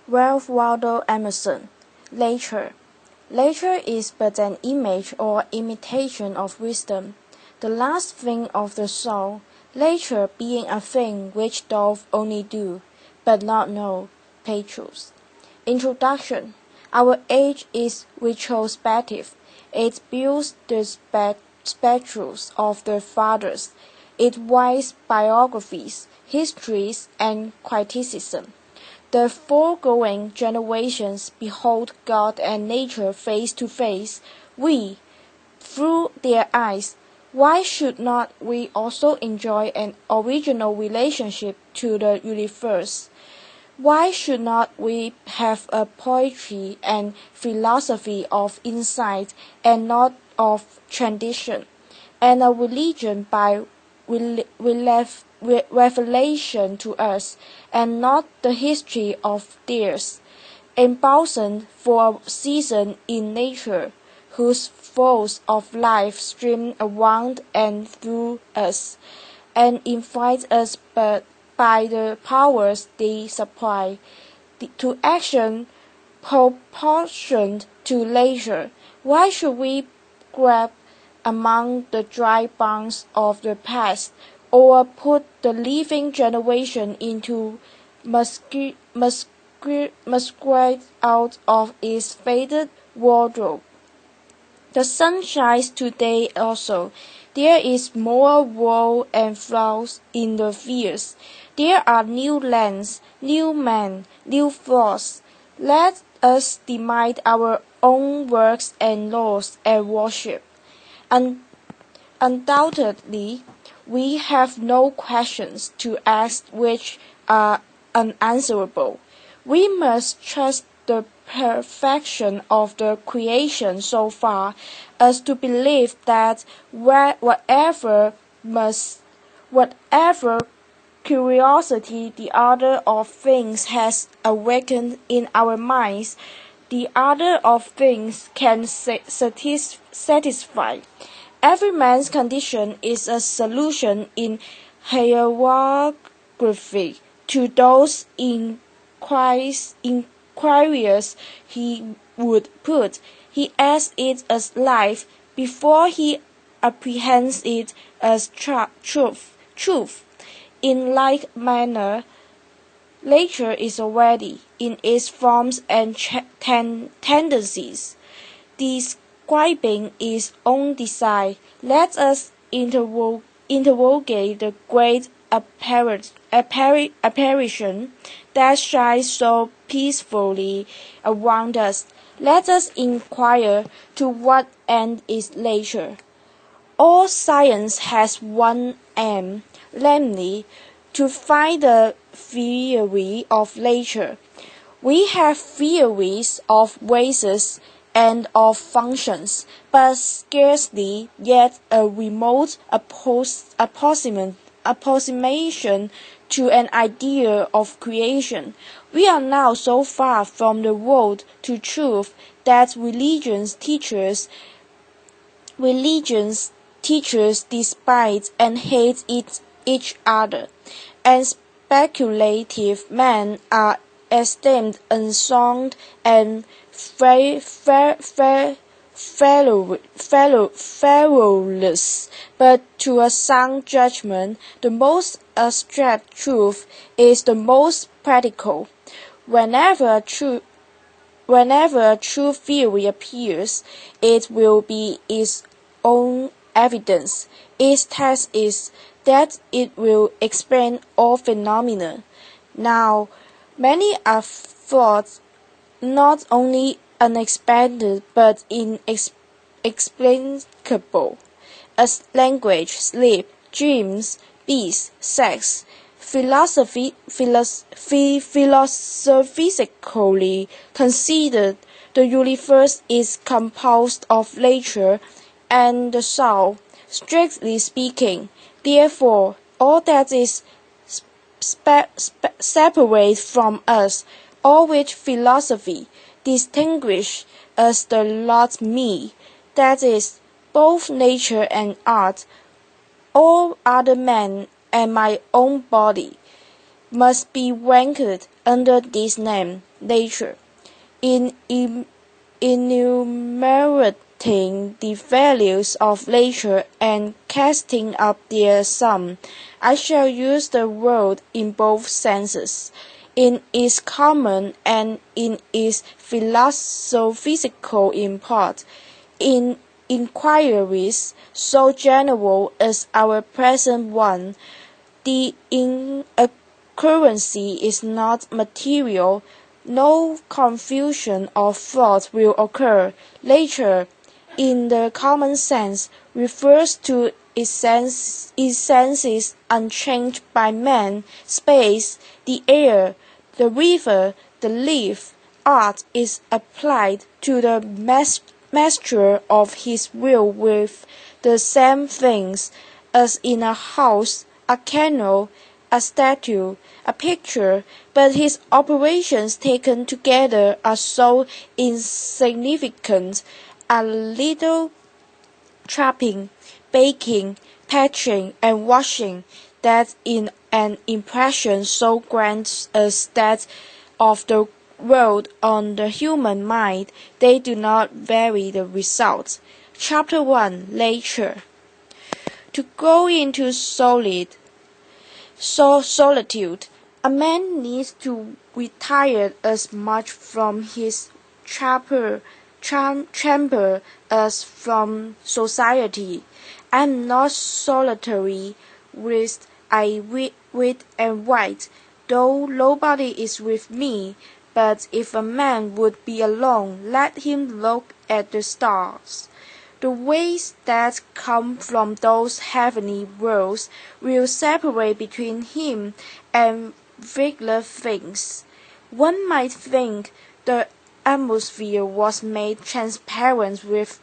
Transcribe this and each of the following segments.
Ralph Waldo Emerson. Nature. Nature is but an image or imitation of wisdom, the last thing of the soul, nature being a thing which doth only do, but not know. Petrus. Introduction. Our age is retrospective. It builds the spectacles of the fathers. It writes biographies, histories, and criticism. The foregoing generations behold God and nature face to face. We, through their eyes, why should not we also enjoy an original relationship to the universe? Why should not we have a poetry and philosophy of insight and not of tradition, and a religion by revelation to us, and not the history of theirs, embosomed for a season in nature, whose flows of life stream around and through us, and invite us but by the powers they supply, to action proportioned to nature. Why should we grab among the dry bones of the past, or put the living generation into masquerade out of its faded wardrobe? The sun shines today also. There is more woe and flaws in the fields. There are new lands, new men, new thoughts. Let us demand our own works and laws and worship. Undoubtedly, we have no questions to ask which are unanswerable. We must trust the perfection of the creation so far as to believe that whatever curiosity the order of things has awakened in our minds, the order of things can satisfy. Every man's condition is a solution in hieroglyphy to those inquiries he would put. He asks it as life before he apprehends it as truth. In like manner, nature is already, in its forms and tendencies, describing its own design. Let us interrogate the great apparition that shines so peacefully around us. Let us inquire to what end is nature. All science has one aim, namely, to find the theory of nature. We have theories of races and of functions, but scarcely yet a remote approximation to an idea of creation. We are now so far from the road to truth that religions despise and hate each other, and speculative men are esteemed unsound and fellowless. But to a sound judgment, the most abstract truth is the most practical. Whenever a true theory appears, it will be its own evidence. Its test is that it will explain all phenomena. Now, many are thought not only unexpected but inexplicable, as language, sleep, dreams, beasts, sex. Philosophically considered, the universe is composed of nature and the soul. Strictly speaking, therefore, all that is separate from us, all which philosophy distinguish as the lot me, that is, both nature and art, all other men and my own body, must be ranked under this name, nature. In enumerating the values of nature and casting up their sum, I shall use the word in both senses, in its common and in its philosophical import. In inquiries so general as our present one, the inaccuracy is not material. No confusion of thought will occur. Nature, in the common sense, refers to essences unchanged by man, space, the air, the river, the leaf. Art is applied to the mixture of his will with the same things, as in a house, a canal, a statue, a picture, but his operations taken together are so insignificant, a little chopping, baking, patching, and washing, that in an impression so grand as that of the world on the human mind, they do not vary the results. Chapter 1. Nature. To go into solitude, a man needs to retire as much from his chamber as from society. I am not solitary with wit and white, though nobody is with me. But if a man would be alone, let him look at the stars. The ways that come from those heavenly worlds will separate between him and regular things. One might think the atmosphere was made transparent with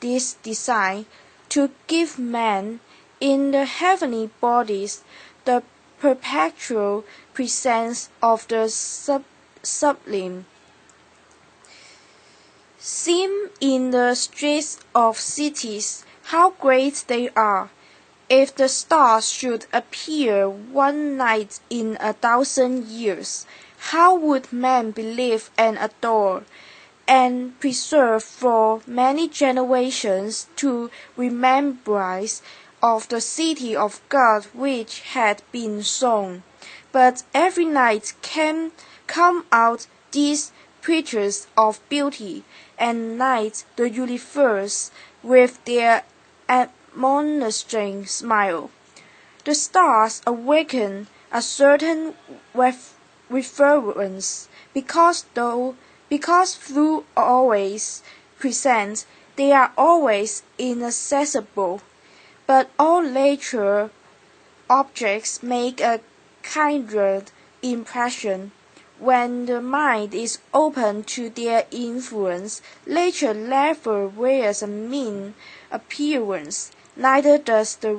this design, to give man, in the heavenly bodies, the perpetual presence of the sublime. Seen in the streets of cities, how great they are! If the stars should appear one night in 1,000 years, how would men believe and adore, and preserve for many generations to remembrance of the city of God which had been sown? But every night come out these preachers of beauty, and light the universe with their admonishing smile. The stars awaken a certain reverence, because through always present, they are always inaccessible. But all nature objects make a kindred impression. When the mind is open to their influence, nature never wears a mean appearance, neither does the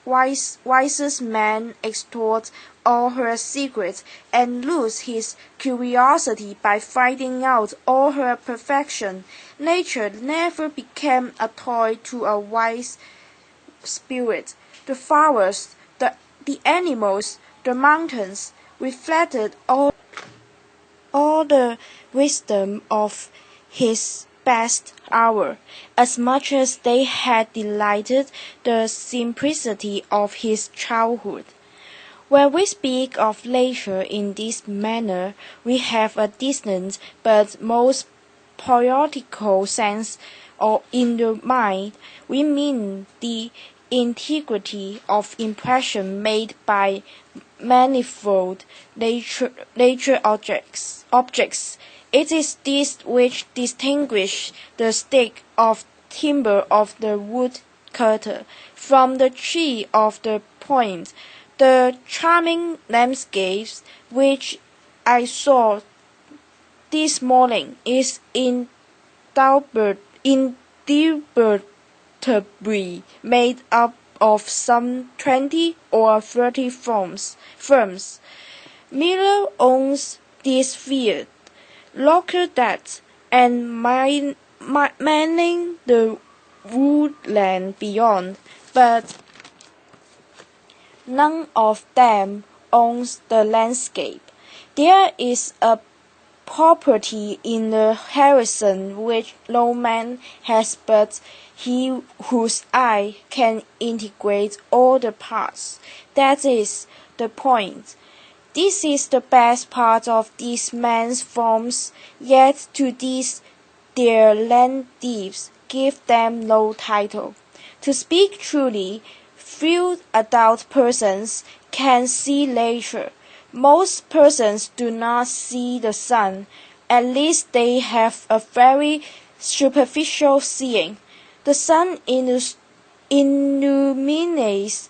wisest man extort all her secrets, and lose his curiosity by finding out all her perfection. Nature never became a toy to a wise spirit. The flowers, the animals, the mountains reflected all the wisdom of his best hour, as much as they had delighted the simplicity of his childhood. When we speak of nature in this manner, we have a distant but most poetical sense, or in the mind, we mean the integrity of impression made by manifold nature objects. It is this which distinguishes the stick of timber of the woodcutter from the tree of the point. The charming landscapes which I saw this morning is indubitably made up of some 20 or 30 firms. Miller owns this field, Locker that, and manning the woodland beyond, but none of them owns the landscape. There is a property in the horizon which no man has but he whose eye can integrate all the parts. That is the point. This is the best part of these man's forms, yet to these their land deeds give them no title. To speak truly, few adult persons can see nature. Most persons do not see the sun. At least they have a very superficial seeing. The sun illuminates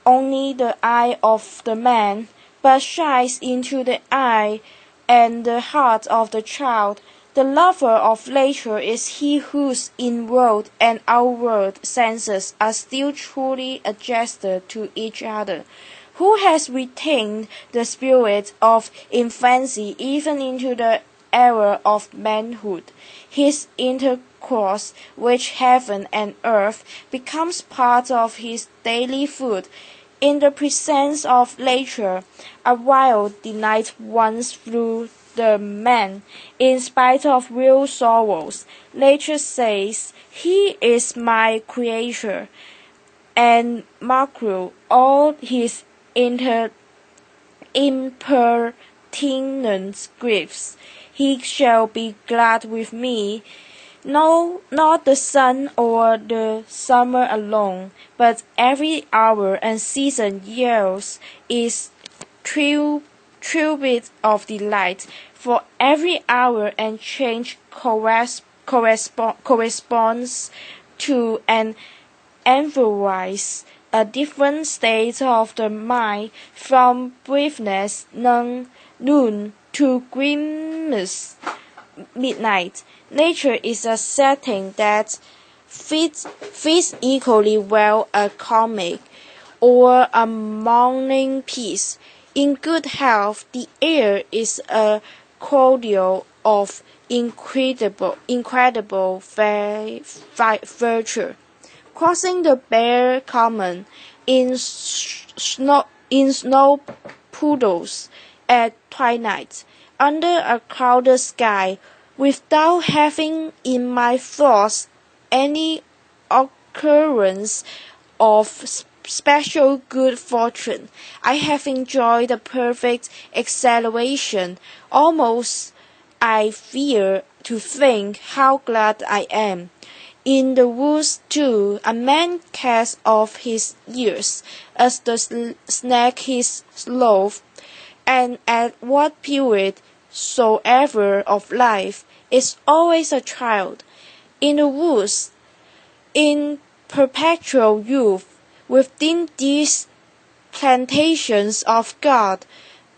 only the eye of the man, but shines into the eye and the heart of the child. The lover of nature is he whose inward and outward senses are still truly adjusted to each other, who has retained the spirit of infancy even into the era of manhood. His intercourse with heaven and earth becomes part of his daily food. In the presence of nature, a wild delight runs through the man. In spite of real sorrows, nature says, "He is my creator," and mark all his impertinent griefs. He shall be glad with me. No, not the sun or the summer alone, but every hour and season yields its tribute of delight, for every hour and change corresponds to and emphasizes a different state of the mind, from briefness noon to grimness midnight. Nature is a setting that fits equally well a comic or a morning piece. In good health, the air is a cordial of incredible virtue. Crossing the bare common in snow puddles at twilight, under a clouded sky, without having in my thoughts any occurrence of special good fortune, I have enjoyed a perfect exhilaration. Almost I fear to think how glad I am. In the woods, too, a man casts off his ears, as the snake his slough, and at what period soever of life is always a child. In the woods, in perpetual youth, within these plantations of God,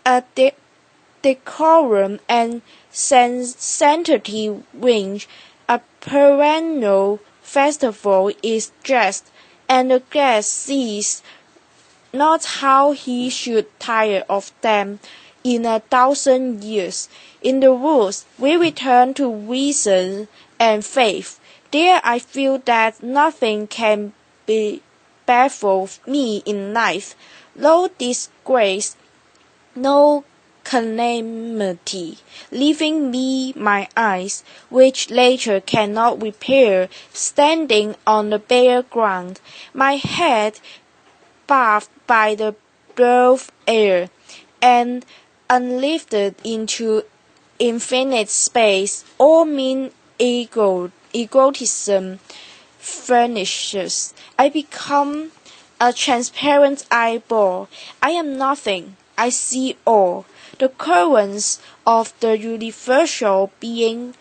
a decorum and sanctity which a perennial festival is just, and the guest sees not how he should tire of them in 1,000 years. In the woods, we return to reason and faith. There I feel that nothing can baffle me in life, no disgrace, no calamity, leaving me my eyes, which nature cannot repair, standing on the bare ground, my head bathed by the blue air, and unlifted into infinite space. All mean egotism furnishes. I become a transparent eyeball. I am nothing. I see all. The currents of the universal being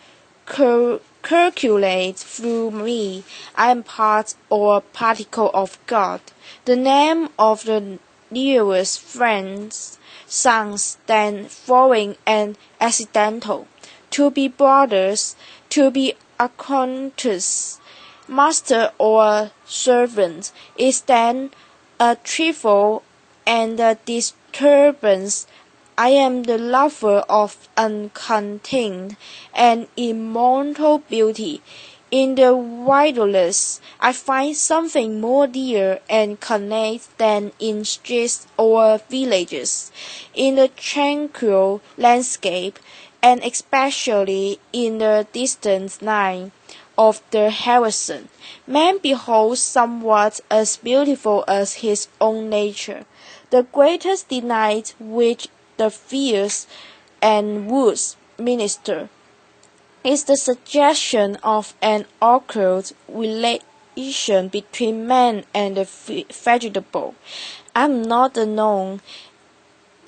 circulate through me. I am part or particle of God. The name of the nearest friends sounds then foreign and accidental. To be brothers, to be acquaintances, master or servant, is then a trifle and a disturbance. I am the lover of uncontained and immortal beauty. In the wilderness, I find something more dear and connect than in streets or villages. In the tranquil landscape, and especially in the distant line of the horizon, man beholds somewhat as beautiful as his own nature. The greatest delight which the fields and woods minister is the suggestion of an occult relation between man and the vegetable. I am not alone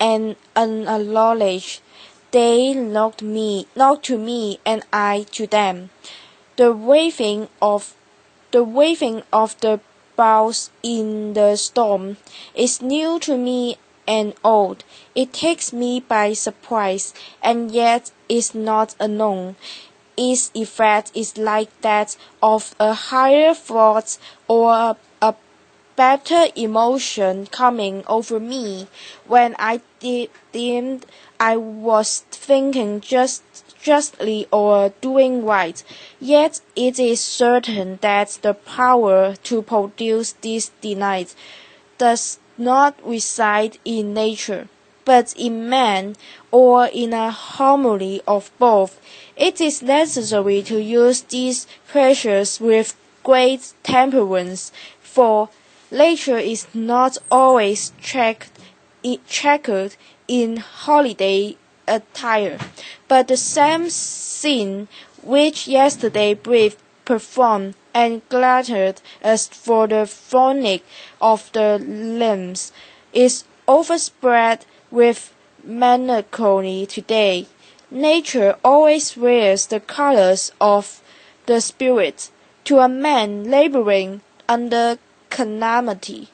and unacknowledged. They look to me, and I to them. The waving of the boughs in the storm is new to me and old. It takes me by surprise, and yet is not unknown. Its effect is like that of a higher thought or a better emotion coming over me when I deemed I was thinking justly or doing right. Yet it is certain that the power to produce this delight does not reside in nature, but in man, or in a harmony of both. It is necessary to use these pleasures with great temperance, for nature is not always checkered in holiday attire, but the same scene which yesterday breathed, performed, and glutted as for the phonic of the limbs, is overspread with melancholy today. Nature always wears the colors of the spirit. To a man laboring under calamity,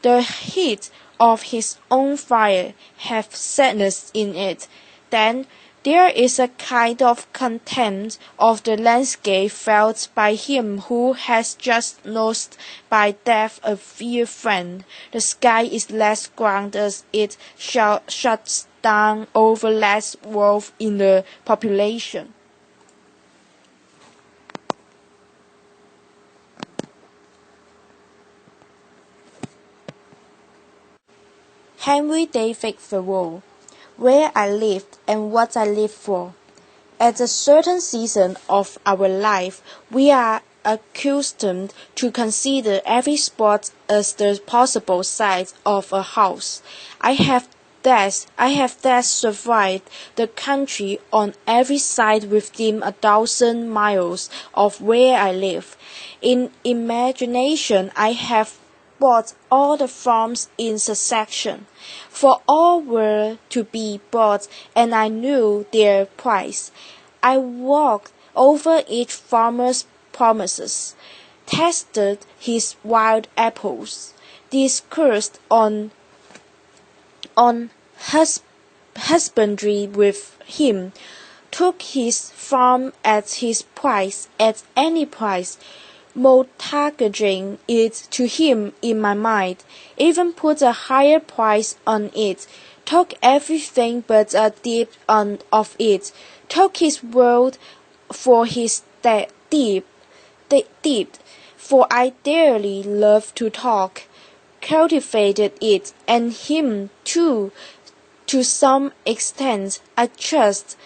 the heat of his own fire hath sadness in it. Then there is a kind of contempt of the landscape felt by him who has just lost by death a dear friend. The sky is less grand as it shuts down over less wealth in the population. Henry David Thoreau. Where I lived and what I lived for. At a certain season of our life, we are accustomed to consider every spot as the possible site of a house. I have thus surveyed the country on every side within 1,000 miles of where I live. In imagination, I have bought all the farms in succession, for all were to be bought, and I knew their price. I walked over each farmer's promises, tested his wild apples, discoursed on husbandry with him, took his farm at his price, at any price, mortgaging it to him in my mind, even put a higher price on it, took everything but a deed of it, took his word for his deed, for I dearly love to talk, cultivated it, and him too, to some extent, I trust,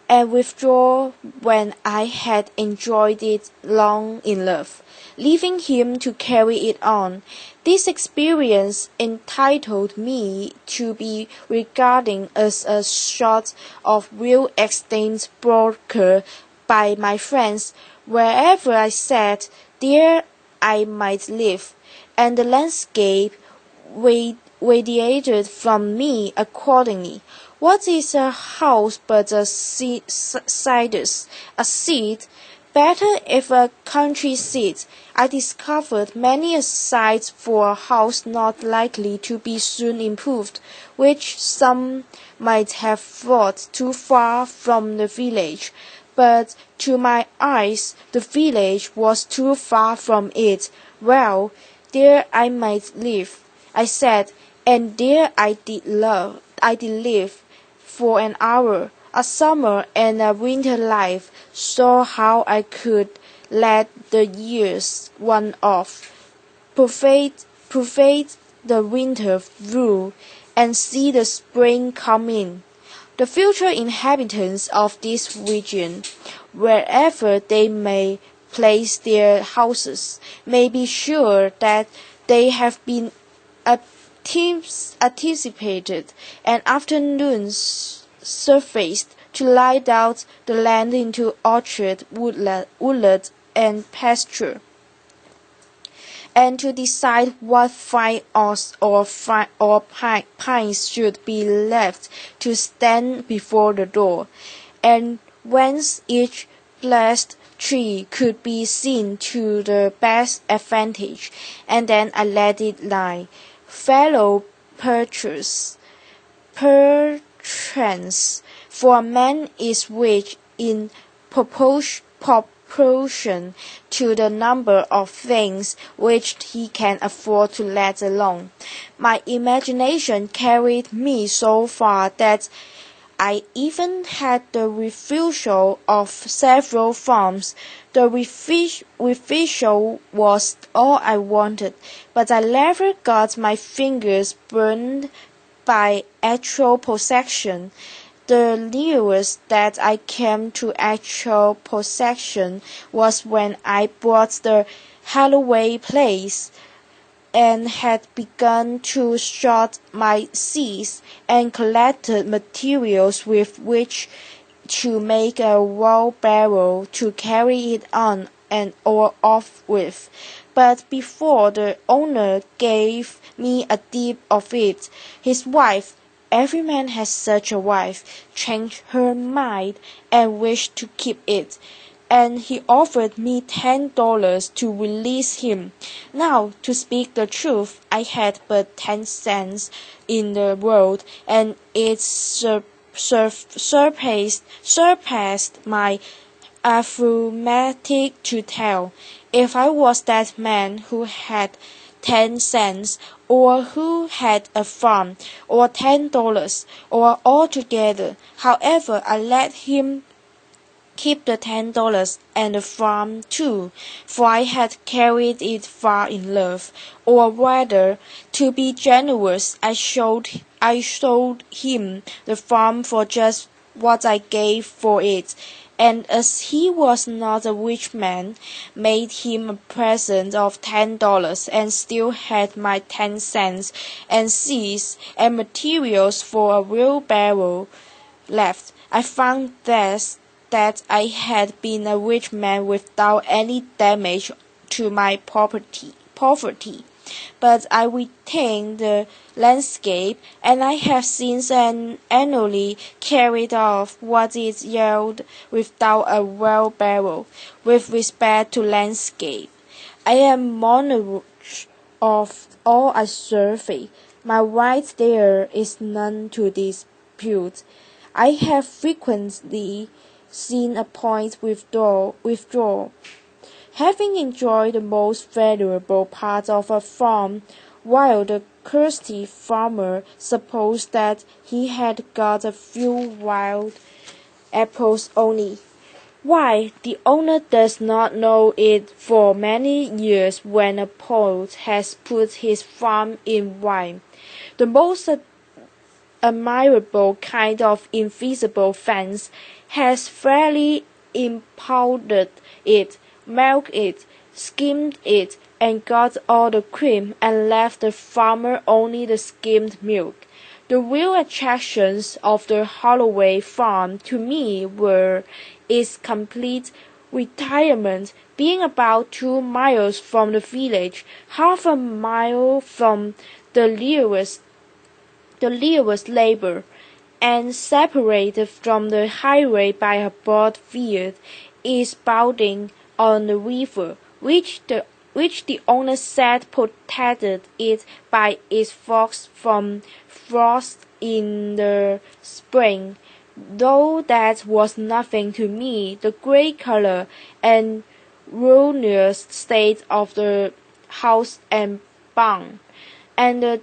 and withdraw when I had enjoyed it long enough, leaving him to carry it on. This experience entitled me to be regarded as a sort of real estate broker by my friends. Wherever I sat, there I might live, and the landscape radiated from me accordingly. What is a house but a seat? Better if a country seat. I discovered many a site for a house not likely to be soon improved, which some might have thought too far from the village. But to my eyes the village was too far from it. Well, there I might live, I said, and there I did live. For an hour, a summer and a winter life, saw how I could let the years run off, pervade the winter through, and see the spring come in. The future inhabitants of this region, wherever they may place their houses, may be sure that they have been anticipated, and afternoons surfaced to light out the land into orchard, woodland, and pasture, and to decide what fine oaks or pines should be left to stand before the door, and whence each blessed tree could be seen to the best advantage, and then I let it lie. Fellow perchance, for man is rich in proportion to the number of things which he can afford to let alone. My imagination carried me so far that I even had the refusal of several farms. The refusal was all I wanted, but I never got my fingers burned by actual possession. The nearest that I came to actual possession was when I bought the Holloway place, and had begun to sort my seeds and collected materials with which to make a wheelbarrow to carry it on and or off with. But before the owner gave me a dip of it, his wife, every man has such a wife, changed her mind and wished to keep it, and he offered me $10 to release him. Now, to speak the truth, I had but 10 cents in the world, and it surpassed my arithmetic to tell. If I was that man who had 10 cents, or who had a farm, or $10, or all together, however, I let him keep the $10 and the farm too, for I had carried it far in love, or rather, to be generous, I sold him the farm for just what I gave for it, and as he was not a rich man, made him a present of $10, and still had my 10 cents and seeds and materials for a wheelbarrow left. I found that I had been a rich man without any damage to my poverty. But I retained the landscape, and I have since annually carried off what is yielded without a wheelbarrow. With respect to landscape, I am monarch of all I survey. My right there is none to dispute. I have frequently seen a point withdraw. Having enjoyed the most valuable part of a farm, while the thirsty farmer supposed that he had got a few wild apples only. Why, the owner does not know it for many years when a poet has put his farm in rhyme. The most admirable kind of invisible fence has fairly impounded it, milked it, skimmed it, and got all the cream, and left the farmer only the skimmed milk. The real attractions of the Holloway farm to me were its complete retirement, being about 2 miles from the village, half a mile from the nearest labor, and separated from the highway by a broad field, is bounding on the river, which the owner said protected it by its forks from frost in the spring. Though that was nothing to me, the grey color and ruinous state of the house and barn, and the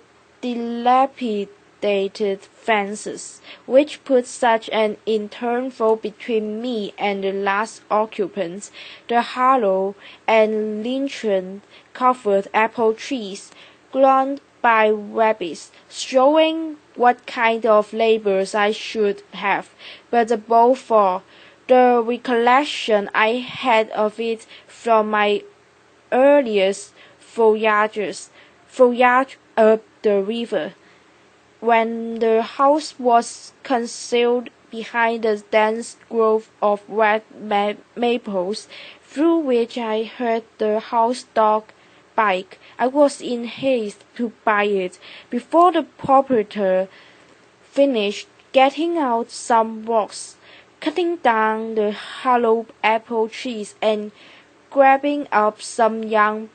dilapidated fences, which put such an interval between me and the last occupants, the hollow and lichen-covered apple trees, grown by rabbits, showing what kind of neighbors I should have, but above all, the recollection I had of it from my earliest voyage up the river, when the house was concealed behind a dense grove of red maples, through which I heard the house dog bark. I was in haste to buy it before the proprietor finished getting out some rocks, cutting down the hollow apple trees, and grabbing up some young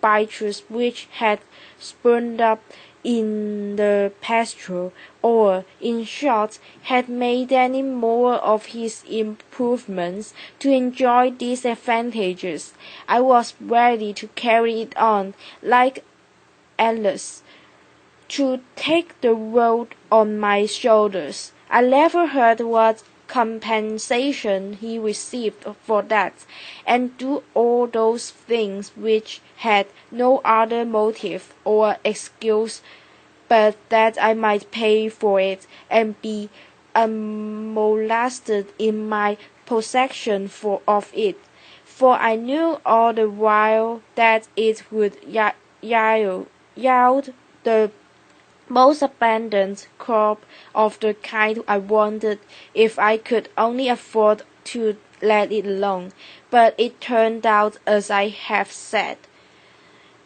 beeches which had sprung up in the pasture, or, in short, had made any more of his improvements to enjoy these advantages. I was ready to carry it on, like Alice, to take the world on my shoulders. I never heard what compensation he received for that, and do all those things which had no other motive or excuse but that I might pay for it and be unmolested in my possession of it, for I knew all the while that it would yield the most abundant crop of the kind I wanted if I could only afford to let it alone. But it turned out as I have said.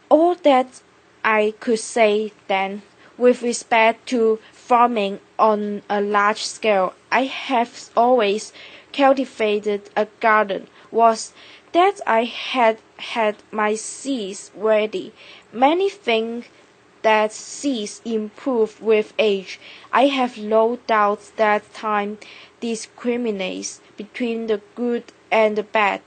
All that I could say then, with respect to farming on a large scale, I have always cultivated a garden, was that I had my seeds ready. Many think that seeds improve with age. I have no doubt that time discriminates between the good and the bad,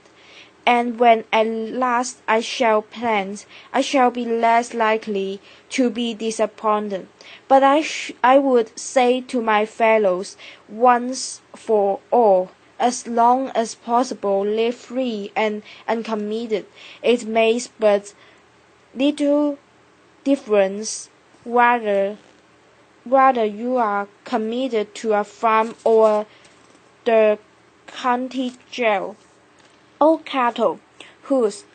and when at last I shall plant, I shall be less likely to be disappointed. But I would say to my fellows, once for all, as long as possible live free and uncommitted. It makes but little difference whether you are committed to a farm or the county jail. O cattle, whose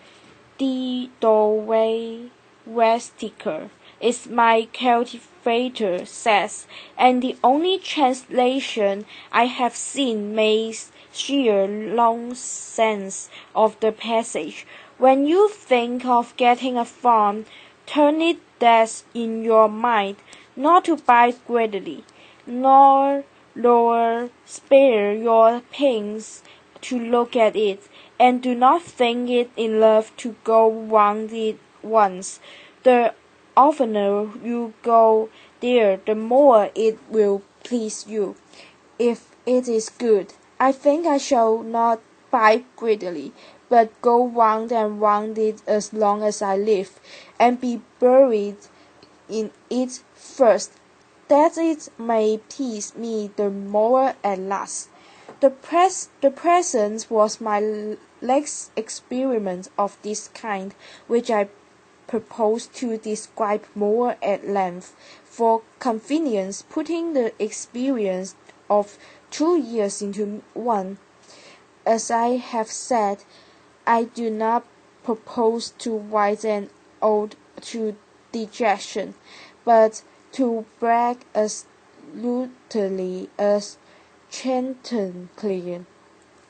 doorway vesticle is my cultivator says, and the only translation I have seen makes sheer nonsense of the passage. When you think of getting a farm, turn it thus in your mind, not to buy greedily, nor spare your pains to look at it, and do not think it enough to go round it once. The oftener you go there, the more it will please you, if it is good. I think I shall not buy greedily, but go round and round it as long as I live, and be buried in it first, that it may please me the more at last. The present was my next experiment of this kind, which I propose to describe more at length, for convenience, putting the experience of 2 years into one. As I have said, I do not propose to write an ode to dejection, but to brag as loudly as Chanticleer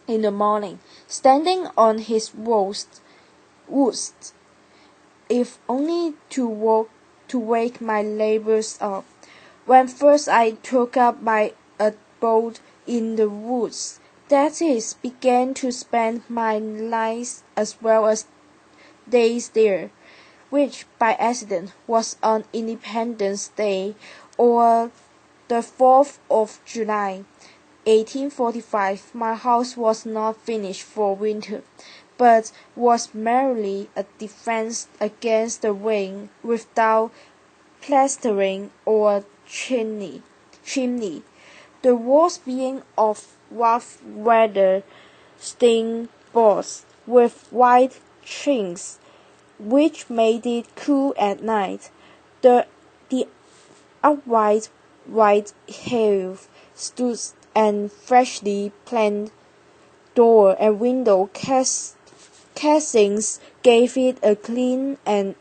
in the morning, standing on his roost, if only to wake my neighbors up. When first I took up my abode in the woods, that is, began to spend my nights as well as days there, which by accident was on Independence Day, or the 4th of July, 1845, my house was not finished for winter, but was merely a defense against the rain, without plastering or chimney, the walls being of rough weather-stained boards with white chinks, which made it cool at night. The upright white hearth stood and freshly planed door and window casings gave it a clean and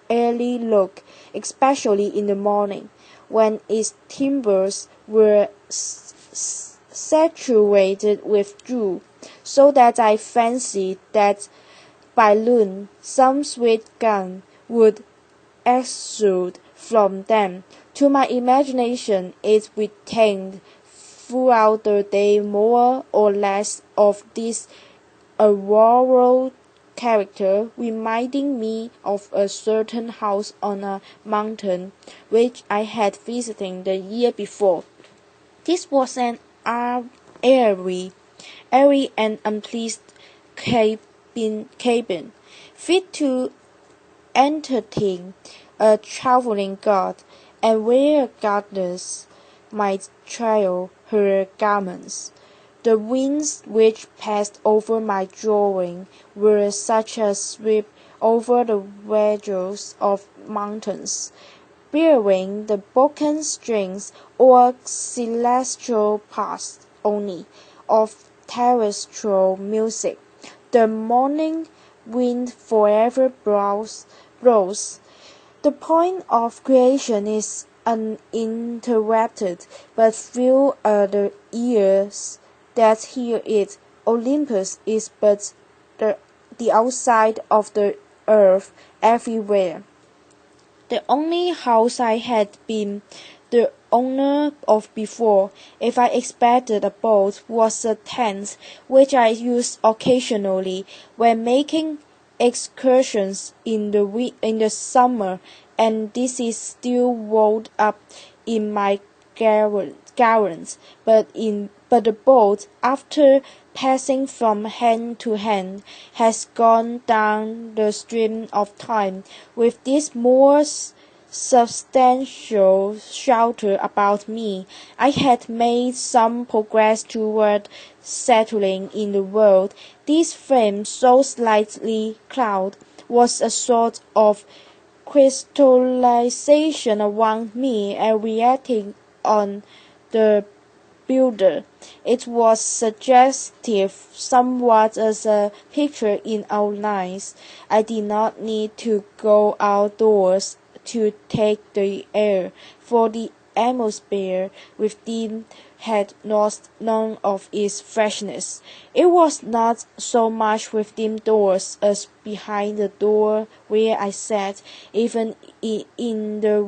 airy look, especially in the morning, when its timbers were saturated with dew, so that I fancied that by noon some sweet gun would exude from them. To my imagination it retained throughout the day more or less of this auroral character, reminding me of a certain house on a mountain which I had visited the year before. This was an airy and unpleasant cabin, fit to entertain a travelling guard, and where a gardeneress might trail her garments. The winds which passed over my drawing were such as sweep over the ridges of mountains, bearing the broken strings or celestial parts only of terrestrial music. The morning wind forever blows. The point of creation is uninterrupted, but few are the ears that hear it. Olympus is but the outside of the earth everywhere. The only house I had been the owner of before, if I expected a boat, was a tent, which I used occasionally when making excursions in the summer, and this is still rolled up in my garrons. But the boat, after passing from hand to hand, has gone down the stream of time. With this more substantial shelter about me, I had made some progress toward settling in the world. This frame, so slightly clouded, was a sort of crystallization around me and reacting on the builder. It was suggestive somewhat as a picture in outlines. I did not need to go outdoors to take the air, for the atmosphere within had lost none of its freshness. It was not so much within doors as behind the door where I sat, even in the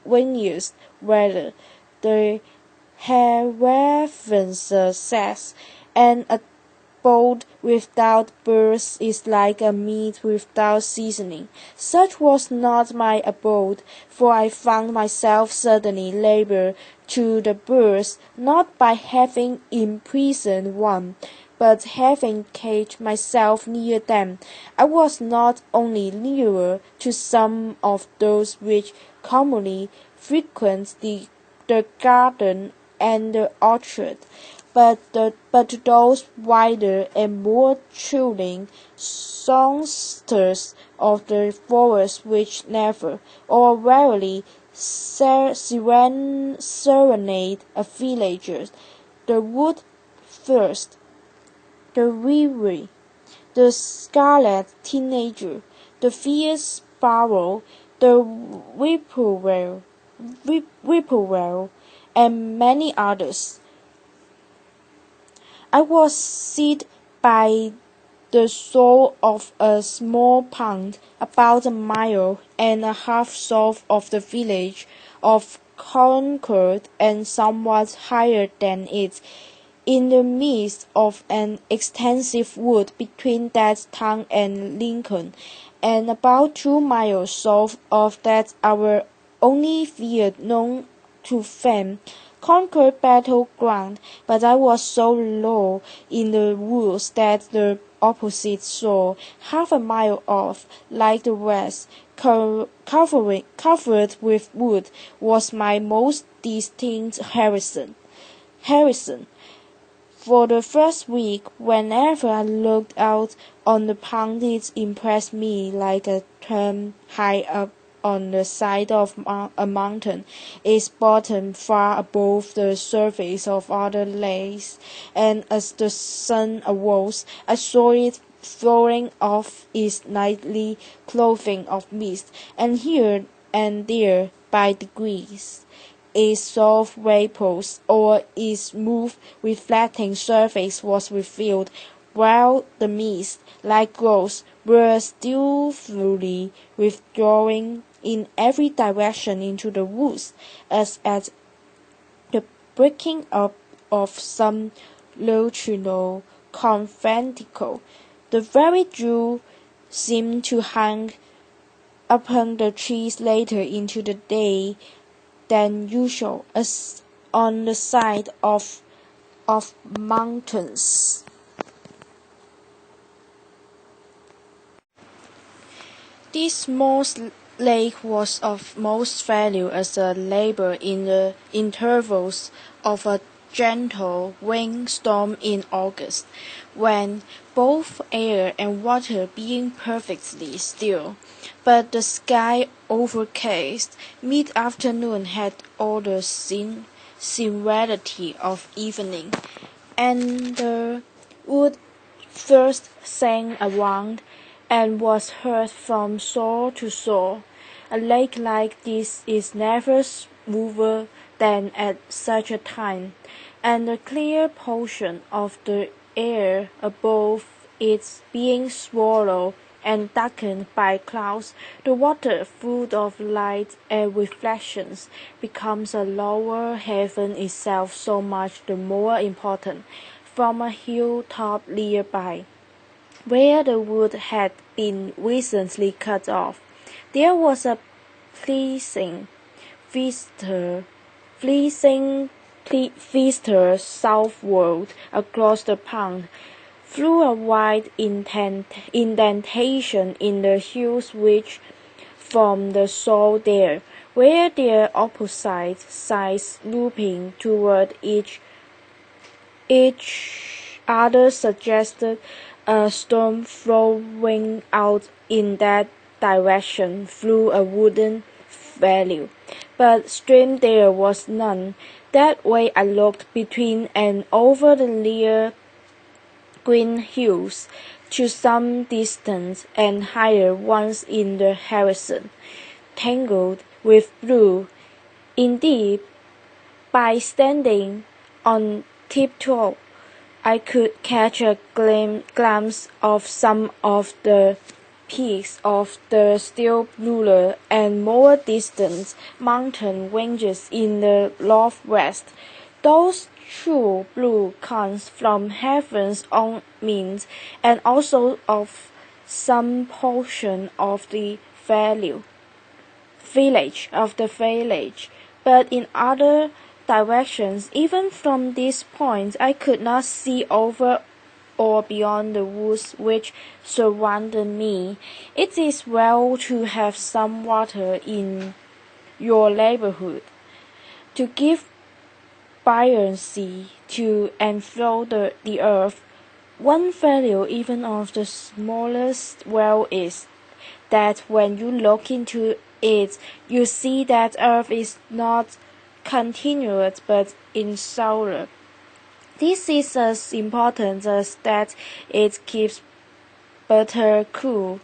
rainiest weather. The Hereafter says, an abode without birds is like a meat without seasoning. Such was not my abode, for I found myself suddenly labor to the birds, not by having imprisoned one, but having caged myself near them. I was not only nearer to some of those which commonly frequent the garden and the orchard, but to those wider and more thrilling songsters of the forest which never, or rarely, serenade a villager. The wood first, the weary, the scarlet teenager, the fierce sparrow, the whippoorwill, and many others. I was seated by the shore of a small pond about a mile and a half south of the village of Concord and somewhat higher than it, in the midst of an extensive wood between that town and Lincoln, and about 2 miles south of that our only field known to fame, Concord battleground, but I was so low in the woods that the opposite shore, half a mile off, like the rest, covered with wood was my most distinct Harrison. For the first week, whenever I looked out on the pond, it impressed me like a term high up on the side of a mountain, its bottom far above the surface of other lakes, and as the sun arose, I saw it throwing off its nightly clothing of mist, and here and there, by degrees, its soft vapors or its smooth reflecting surface was revealed, while the mist, like ghosts, were stealthily withdrawing in every direction into the woods, as at the breaking up of some nocturnal conventicle. The very dew seemed to hang upon the trees later into the day than usual, as on the side of mountains. This small lake was of most value as a labor in the intervals of a gentle windstorm in August, when both air and water being perfectly still, but the sky overcast, mid-afternoon had all the serenity of evening, and the wood first sang around, and was heard from shore to shore. A lake like this is never smoother than at such a time, and the clear portion of the air above it being swallowed and darkened by clouds, the water, full of light and reflections, becomes a lower heaven itself, so much the more important. From a hilltop near by, where the wood had been recently cut off, there was a pleasing vista southward across the pond, through a wide indentation in the hills which formed the shore there, where their opposite sides looping toward each other suggested a storm flowing out in that direction through a wooded valley. But stream there was none. That way I looked between and over the near green hills to some distance and higher ones in the horizon, tangled with blue. Indeed, by standing on tiptoe, I could catch a glimpse of some of the peaks of the still bluer and more distant mountain ranges in the northwest. Those true blue comes from heaven's own means, and also of some portion of the village, but in other directions, even from this point, I could not see over or beyond the woods which surrounded me. It is well to have some water in your neighborhood, to give buoyancy to and flow the earth. One value even of the smallest well is that when you look into it, you see that earth is not continuous but insular. This is as important as that it keeps butter cool.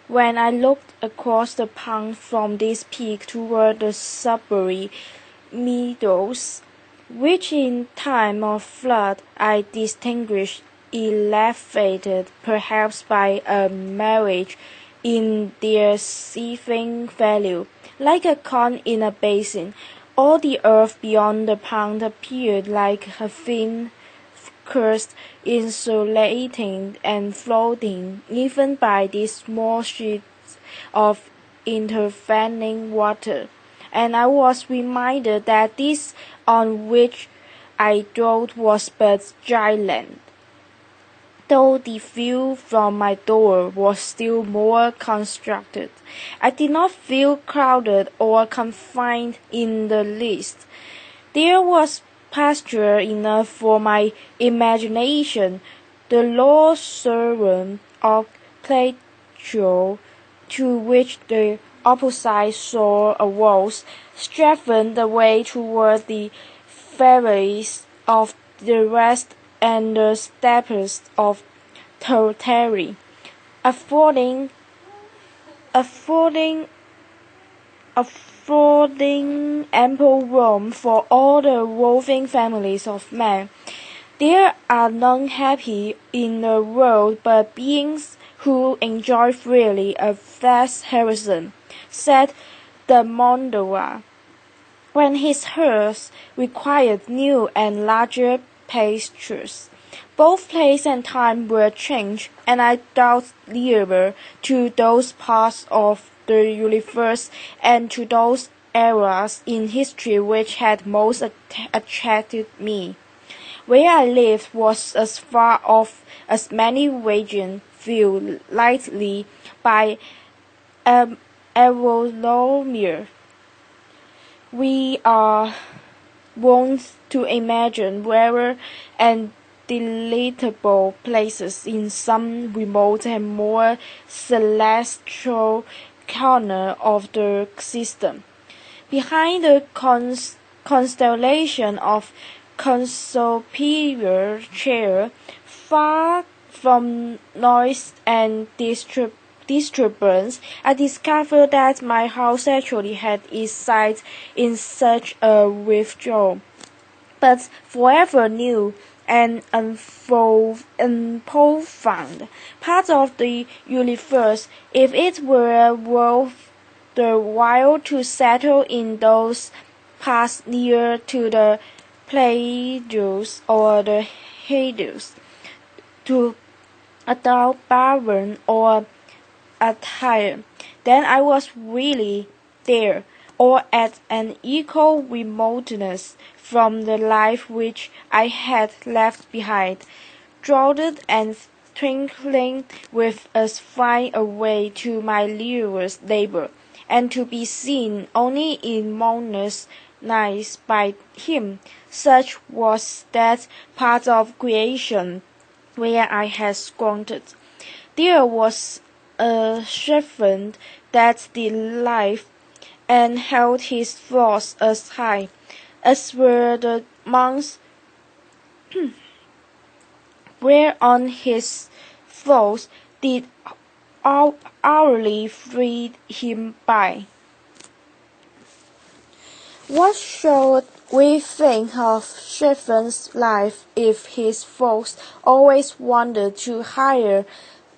When I looked across the pond from this peak toward the Sudbury meadows, which in time of flood I distinguished elevated perhaps by a marriage in their seething value, like a corn in a basin, all the earth beyond the pond appeared like a thin crust, insulating and floating even by these small sheets of intervening water. And I was reminded that this on which I dwelt was but dry land, though the view from my door was still more constructed. I did not feel crowded or confined in the least. There was pasture enough for my imagination. The law servant of Plato, to which the opposite shore arose, strengthened the way toward the ferries of the west and the steppes of Tartary, affording ample room for all the roving families of men. There are none happy in the world but beings who enjoy freely a vast horizon, said the Mondova, when his herds required new and larger pastures. Both place and time were changed, and I doubt nearer to those parts of the universe and to those eras in history which had most attracted me. Where I lived was as far off as many wagons flew lightly by aeroplane. We are wont to imagine rarer and delectable places in some remote and more celestial corner of the system. Behind the constellation of Conspicuous chair, far from noise and disturbance, I discovered that my house actually had its site in such a withdrawal, but forever new and profound part of the universe, if it were worth the while to settle in those parts near to the Pleiades or the Hyades, to Aldebaran or Tyre, then I was really there, or at an equal remoteness from the life which I had left behind, drowsed and twinkling with as fine a way to my nearest neighbor, and to be seen only in moonless nights by him. Such was that part of creation where I had squandered. There was a servant that did life and held his thoughts as high as were the monks whereon his thoughts did hourly feed him by. What should we think of Stephen's life if his thoughts always wandered to higher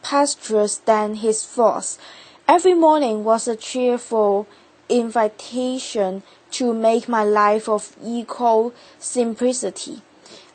pastures than his thoughts? Every morning was a cheerful invitation to make my life of equal simplicity,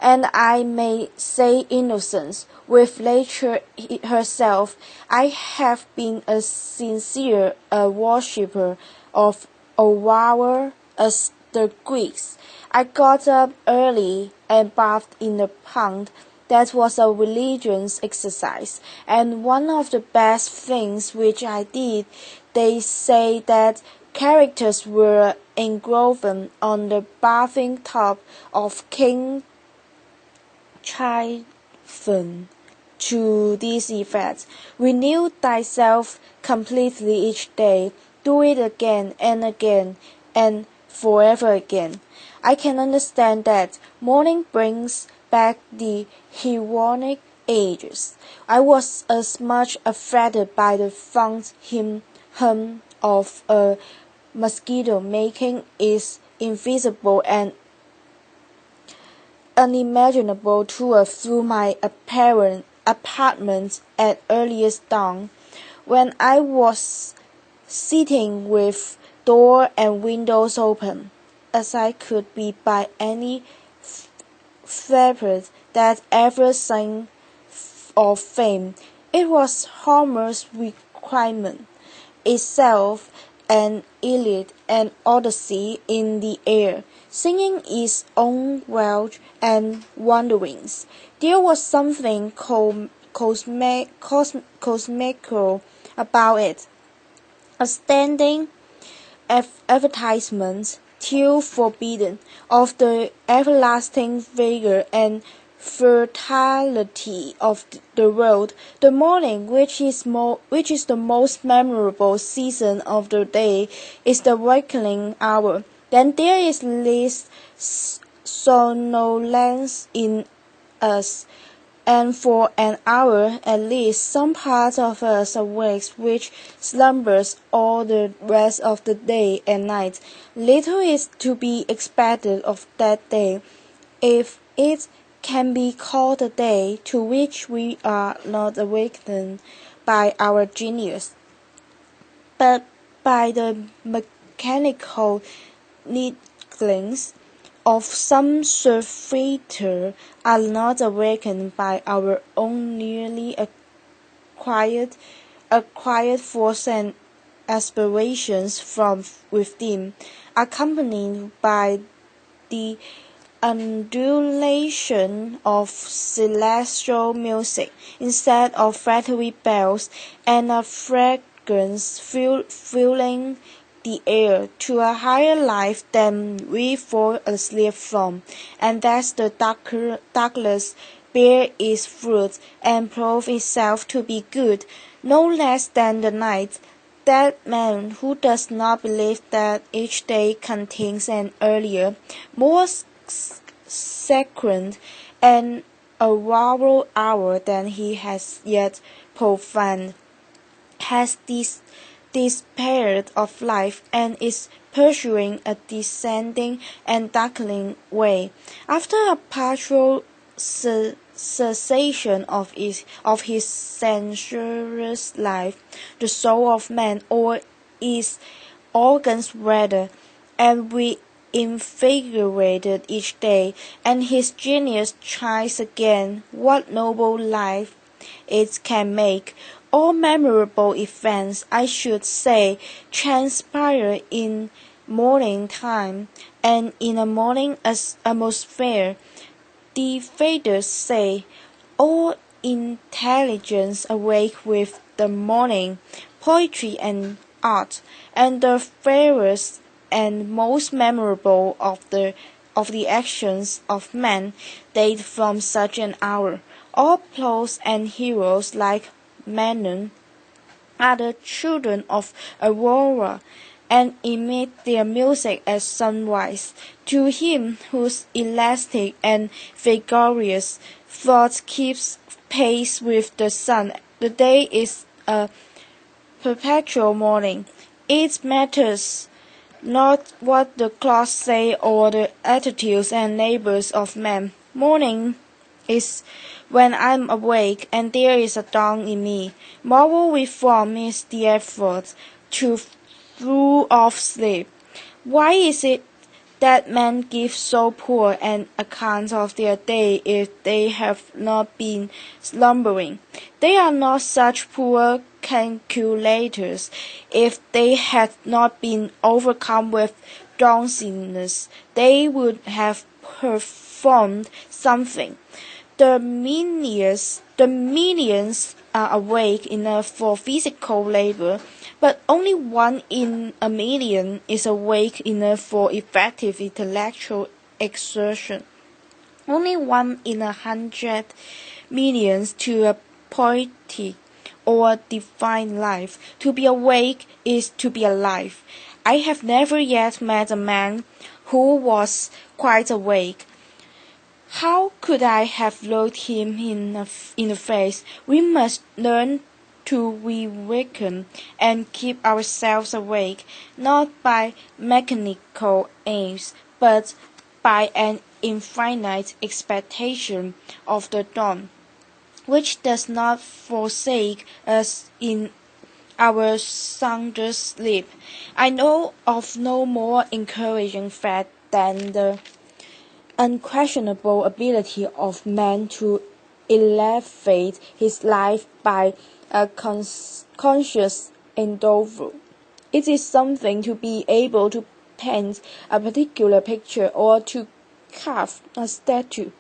and I may say innocence, with nature herself. I have been as sincere a worshipper of Aurora as the Greeks. I got up early and bathed in the pond. That was a religious exercise, and one of the best things which I did. They say that characters were engraven on the bathing tub of King Tryphon to this effect: renew thyself completely each day, do it again and again, and forever again. I can understand that. Morning brings back the heroic ages. I was as much affected by the fond hum of a mosquito making its invisible and unimaginable tour through my apparent apartment at earliest dawn, when I was sitting with door and windows open, as I could be by any shepherd that ever sang of fame. It was Homer's requirement itself, an Iliad and Odyssey in the air, singing its own wealth and wanderings. There was something cosmical about it. A standing advertisement, till forbidden, of the everlasting vigor and fertility of the world. The morning, which is the most memorable season of the day, is the wakening hour. Then there is least somnolence in us, and for an hour at least some part of us awakes which slumbers all the rest of the day and night. Little is to be expected of that day, if it can be called a day, to which we are not awakened by our genius, but by the mechanical needlings of some surfeiter, are not awakened by our own newly acquired force and aspirations from within, accompanied by the undulation of celestial music, instead of flattery bells, and a fragrance filling the air, to a higher life than we fall asleep from, and thus the darkness bear its fruit, and prove itself to be good, no less than the night. That man who does not believe that each day contains an earlier, more sacred, and auroral hour than he has yet profaned, has despaired of life, and is pursuing a descending and darkening way. After a partial cessation of his sensuous life, the soul of man, or its organs rather, and we invigorated each day, and his genius tries again what noble life it can make. All memorable events, I should say, transpire in morning time, and in a morning atmosphere. The Vedas say, all intelligence awake with the morning, poetry and art, and the fairest and most memorable of the actions of man date from such an hour. All plots and heroes like Manon are the children of Aurora, and emit their music at sunrise. To him whose elastic and vigorous thought keeps pace with the sun, the day is a perpetual morning. It matters not what the clocks say or the attitudes and labors of man. Morning is when I'm awake, and there is a dawn in me. Moral reform is the effort to throw off sleep. Why is it that men give so poor an account of their day if they have not been slumbering? They are not such poor calculators. If they had not been overcome with drowsiness, they would have performed something. The millions are awake enough for physical labor, but only 1 in a million is awake enough for effective intellectual exertion. Only 1 in 100 millions to a poetic or divine life. To be awake is to be alive. I have never yet met a man who was quite awake. How could I have looked him in the face? We must learn to reawaken and keep ourselves awake, not by mechanical aims, but by an infinite expectation of the dawn, which does not forsake us in our sounder sleep. I know of no more encouraging fact than the unquestionable ability of man to elevate his life by a conscious endeavor. It is something to be able to paint a particular picture or to carve a statue,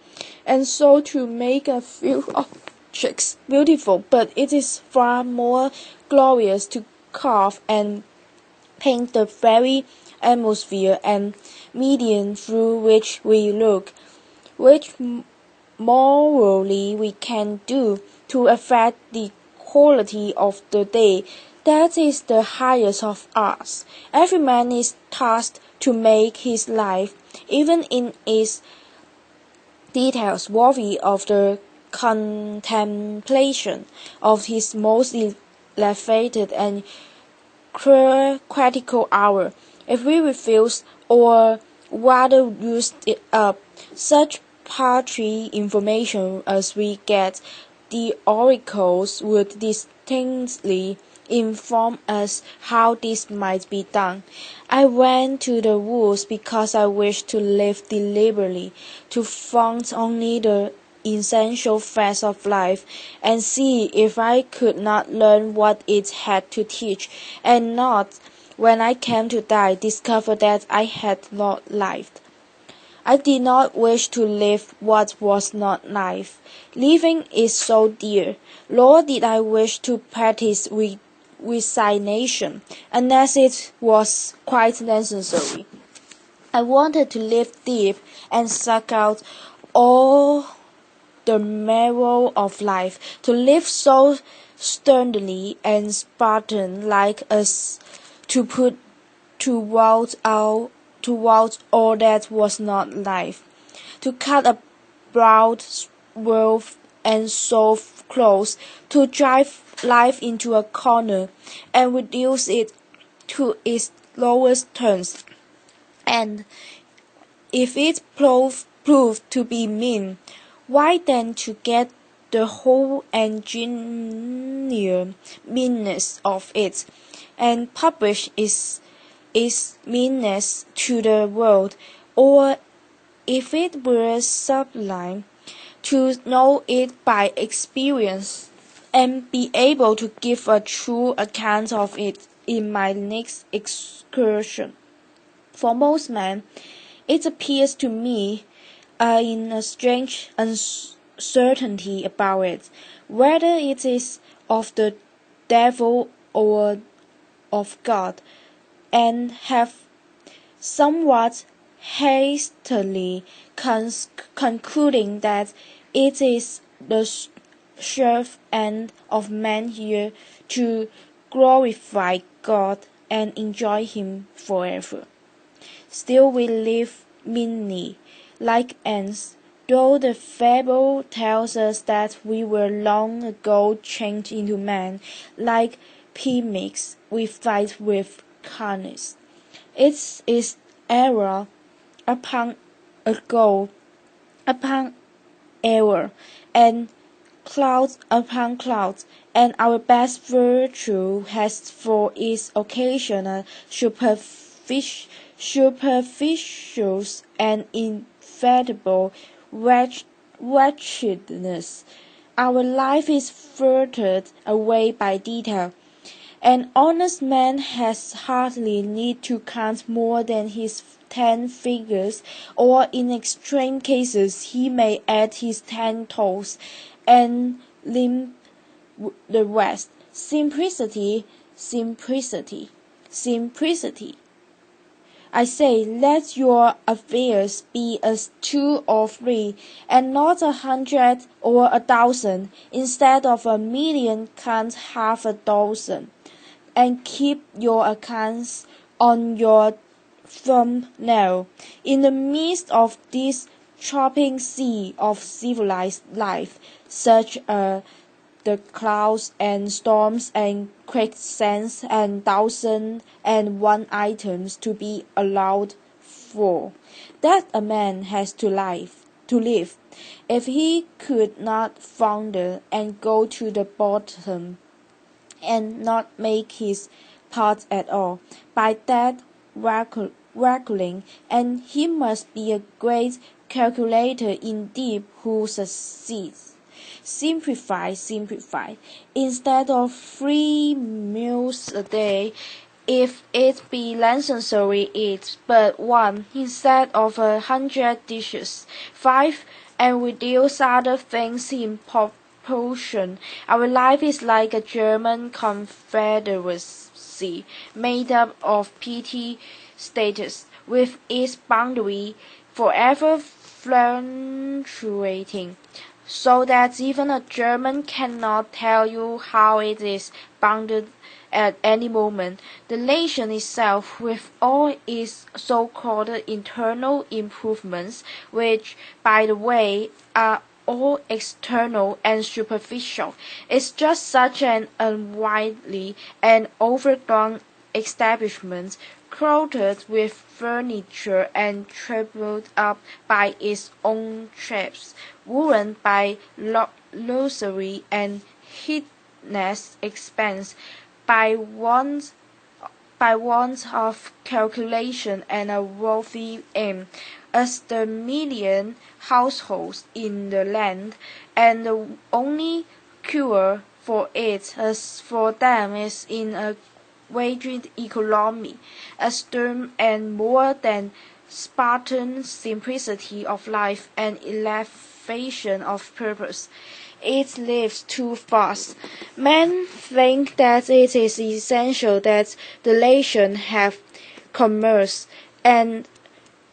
and so to make a few of tricks, beautiful, but it is far more glorious to carve and paint the very atmosphere and medium through which we look, which morally we can do to affect the quality of the day. That is the highest of arts. Every man is tasked to make his life, even in its details, worthy of the contemplation of his most elevated and critical hour. If we refuse, or rather use it up, such paltry information as we get, the oracles would distinctly inform us how this might be done. I went to the woods because I wished to live deliberately, to found only the essential facts of life, and see if I could not learn what it had to teach, and not, when I came to die, discover that I had not lived. I did not wish to live what was not life. Living is so dear, nor did I wish to practice resignation, unless it was quite necessary. I wanted to live deep and suck out all the marrow of life, to live so sternly and Spartan-like as to put towards all that was not life, to cut a broad swath and so close, to drive life into a corner and reduce it to its lowest terms, and if it proved to be mean, why then to get the whole engineer meanness of it, and publish its meanness to the world, or if it were sublime, to know it by experience, and be able to give a true account of it in my next excursion. For most men, it appears to me in a strange uncertainty about it, whether it is of the devil or of God, and have somewhat hastily concluding that it is the chief end of man here to glorify God and enjoy Him forever. Still we live meanly, like ants, though the fable tells us that we were long ago changed into men, like pygmies, we fight with carnage. It is error upon error, and clouds upon clouds, and our best virtue has for its occasion a superficial and inevitable wretchedness. Our life is filtered away by detail. An honest man has hardly need to count more than his 10 fingers, or in extreme cases he may add his 10 toes, and limp the rest. Simplicity, simplicity, simplicity. I say, let your affairs be as 2 or 3, and not 100 or 1,000. Instead of 1,000,000, count half a dozen, and keep your accounts on your thumbnail. In the midst of this chopping sea of civilized life, such as the clouds and storms and quicksands and 1,001 items to be allowed for, that a man has to live. If he could not founder and go to the bottom, and not make his part at all, by that reckoning, and he must be a great calculator indeed who succeeds. Simplify, simplify. Instead of 3 meals a day, if it be necessary, eat but 1 instead of 100 dishes. 5. And reduce other things in proportion. Our life is like a German confederacy made up of petty states, with its boundary forever fluctuating, so that even a German cannot tell you how it is bounded at any moment. The nation itself, with all its so-called internal improvements, which, by the way, are all external and superficial, is just such an unwieldy and overgrown establishment, crowded with furniture and tripled up by its own traps, ruined by luxury and heedless expense, by want of calculation and a worthy aim, as the million households in the land, and the only cure for it, as for them, is in a waged economy, a stern and more than Spartan simplicity of life and elevation of purpose. It lives too fast. Men think that it is essential that the nation have commerce and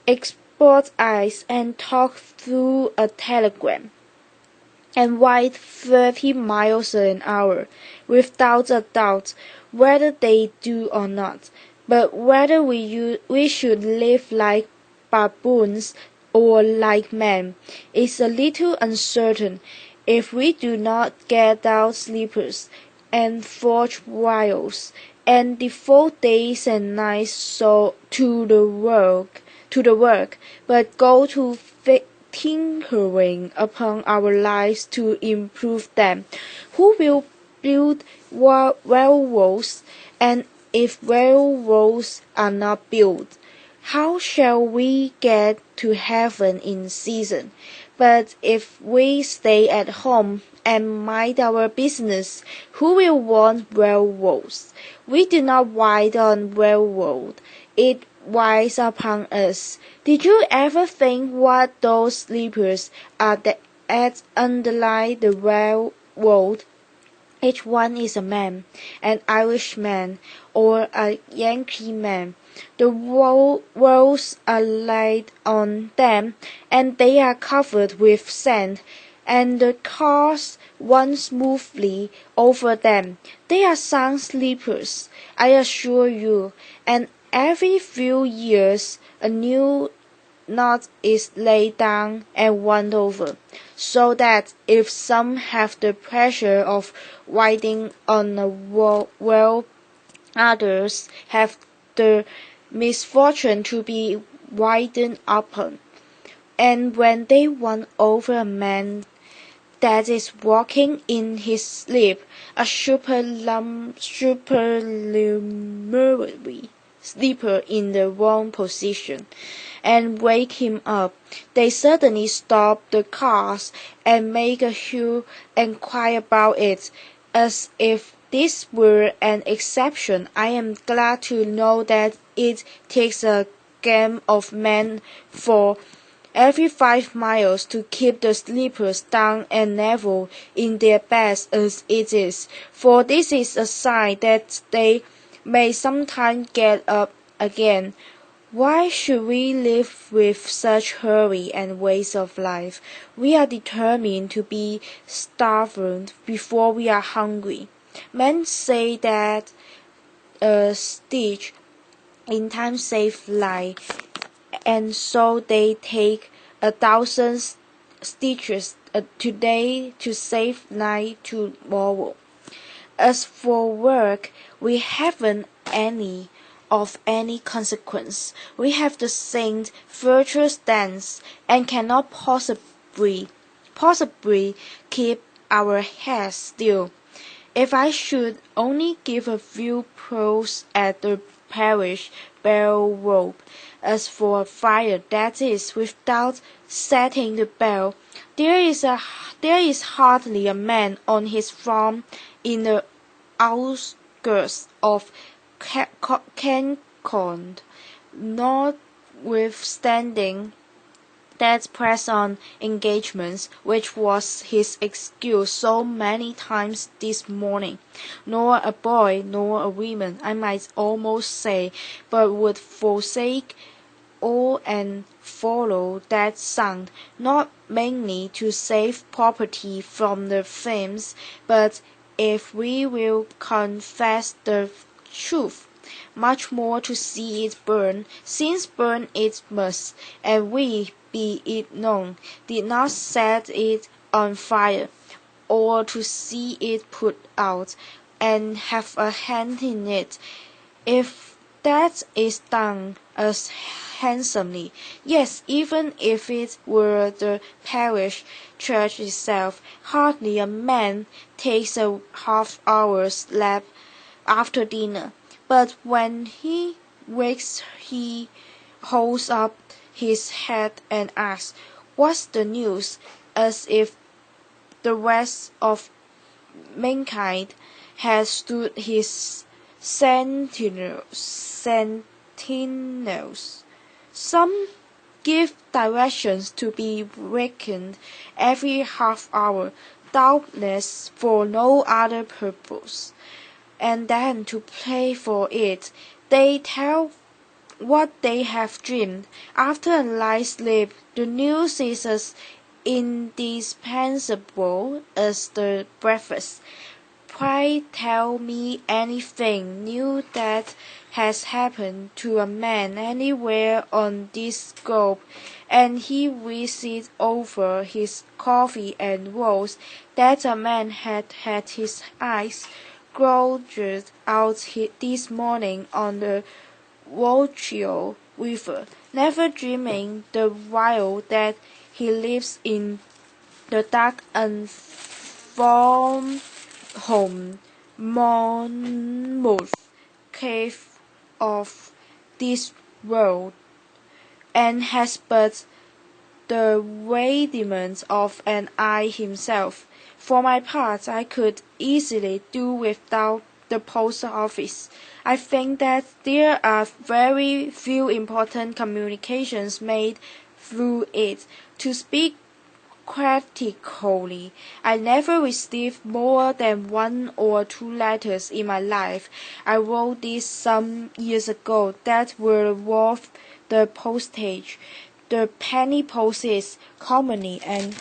export eyes and talk through a telegram and ride 30 miles an hour, without a doubt, whether they do or not. But whether we should live like baboons or like men is a little uncertain. If we do not get out sleepers and forge wiles and devote days and nights to the work, but go to tinkering upon our lives to improve them, who will build railroads? And if railroads are not built, how shall we get to heaven in season? But if we stay at home and mind our business, who will want railroads? We do not ride on railroad. It rides upon us. Did you ever think what those sleepers are that underlie the railroad? Each one is a man, an Irishman or a Yankee man. The walls are laid on them, and they are covered with sand, and the cars run smoothly over them. They are sound sleepers, I assure you, and every few years a new knot is laid down and run over, so that if some have the pleasure of riding on a well, others have the misfortune to be ridden upon. And when they run over a man that is walking in his sleep, a supernumerary sleeper in the wrong position, and wake him up, they suddenly stop the cars and make a hue and cry about it, as if this were an exception. I am glad to know that it takes a gang of men for every 5 miles to keep the sleepers down and level in their beds as it is, for this is a sign that they may sometime get up again. Why should we live with such hurry and waste of life? We are determined to be starved before we are hungry. Men say that a stitch in time saves life, and so they take 1,000 stitches today to save life tomorrow. As for work, we haven't any of any consequence. We have to sing virtuous dance, and cannot possibly keep our heads still. If I should only give a few pulls at the parish bell rope, as for a fire that is without setting the bell, there is hardly a man on his farm in the outskirts of Concord, notwithstanding Dad pressed on engagements, which was his excuse so many times this morning. Nor a boy, nor a woman, I might almost say, but would forsake all and follow that son, not mainly to save property from the flames, but, if we will confess the truth, much more to see it burn, since burn it must, and we, be it known, did not set it on fire, or to see it put out, and have a hand in it. If that is done as handsomely, yes, even if it were the parish church itself, hardly a man takes a half-hour's nap after dinner. But when he wakes he holds up his head and asks, "What's the news?" as if the rest of mankind had stood his sentinels. Some give directions to be wakened every half hour, doubtless for no other purpose, and then to play for it. They tell what they have dreamed. After a night's sleep, the news is as indispensable as the breakfast. Pray tell me anything new that has happened to a man anywhere on this globe, and he reads over his coffee and rolls that a man had had his eyes gouged out this morning on the Wachio River, never dreaming the while that he lives in the dark unformed home Monmouth cave of this world, and has but the rudiments of an eye himself. For my part, I could easily do without the post office. I think that there are very few important communications made through it. To speak critically, I never received more than 1 or 2 letters in my life. I wrote this some years ago that were worth the postage. The penny post is commonly an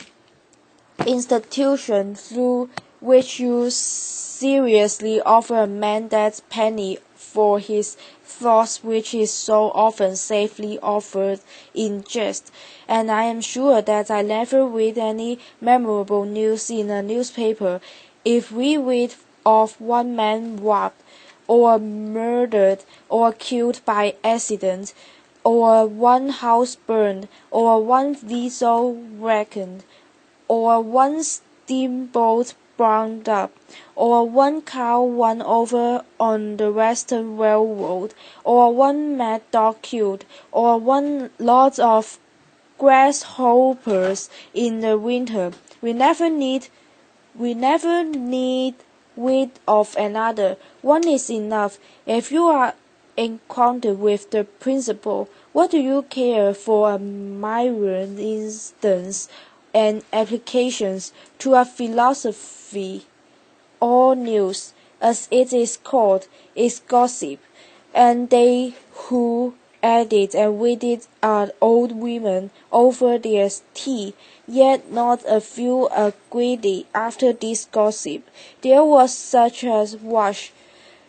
institution through which you seriously offer a man that penny for his thoughts which is so often safely offered in jest, and I am sure that I never read any memorable news in a newspaper. If we read of one man robbed, or murdered, or killed by accident, or one house burned, or one vessel wrecked, or one steamboat blown up, or one cow run over on the Western Railroad, or one mad dog killed, or one lot of grasshoppers in the winter. We never need rid of another. One is enough. If you are acquainted with the principle, what do you care for a myriad instance and applications to a philosophy? All news, as it is called, is gossip, and they who add it and read it are old women over their tea, yet not a few are greedy after this gossip. There was such a rush,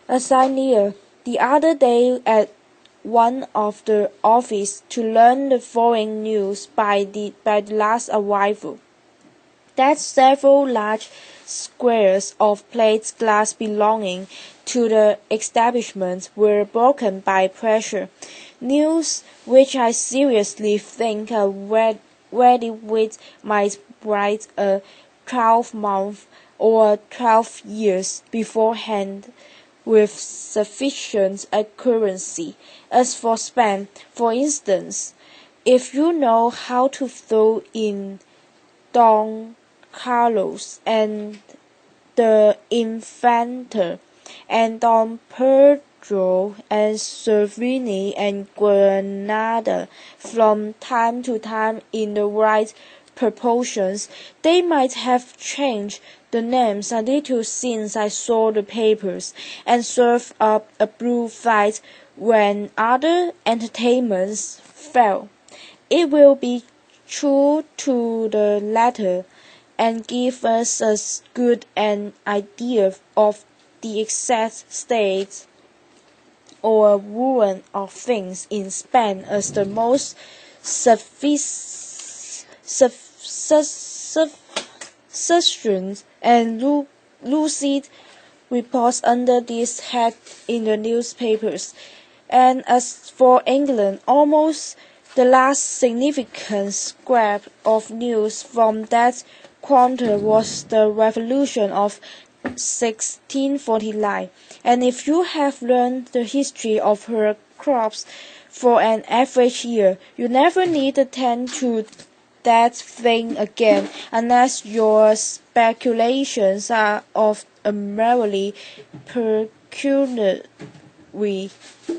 as I near the other day at one of the office to learn the foreign news by the last arrival, that several large squares of plate glass belonging to the establishment were broken by pressure. News which I seriously think a ready wit might write a 12-month or 12 years beforehand with sufficient accuracy. As for Spain, for instance, if you know how to throw in Don Carlos and the Infanta, and Don Pedro and Cervini and Granada from time to time in the right proportions. They might have changed the names a little since I saw the papers, and served up a blue fight when other entertainments fail. It will be true to the letter, and give us as good an idea of the exact state or ruin of things in Spain as the most sufficient and lucid reports under this head in the newspapers. And as for England, almost the last significant scrap of news from that quarter was the Revolution of 1649, and if you have learned the history of her crops for an average year, you never need attend to that thing again, unless your speculations are of a merely pecuniary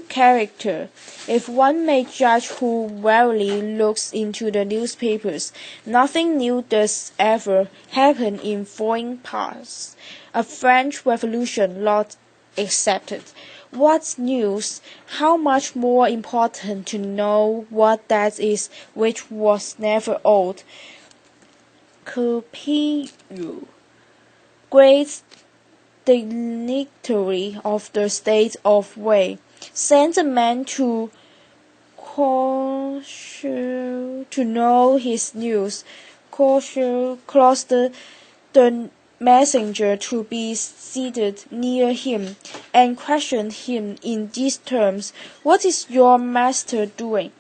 character. If one may judge who warily looks into the newspapers, nothing new does ever happen in foreign parts. A French Revolution not excepted. What's news? How much more important to know what that is which was never old. Cupido, great dignitary of the state of Wei, sent a man to Corsier to know his news. Corsier caused the messenger to be seated near him, and questioned him in these terms: "What is your master doing?"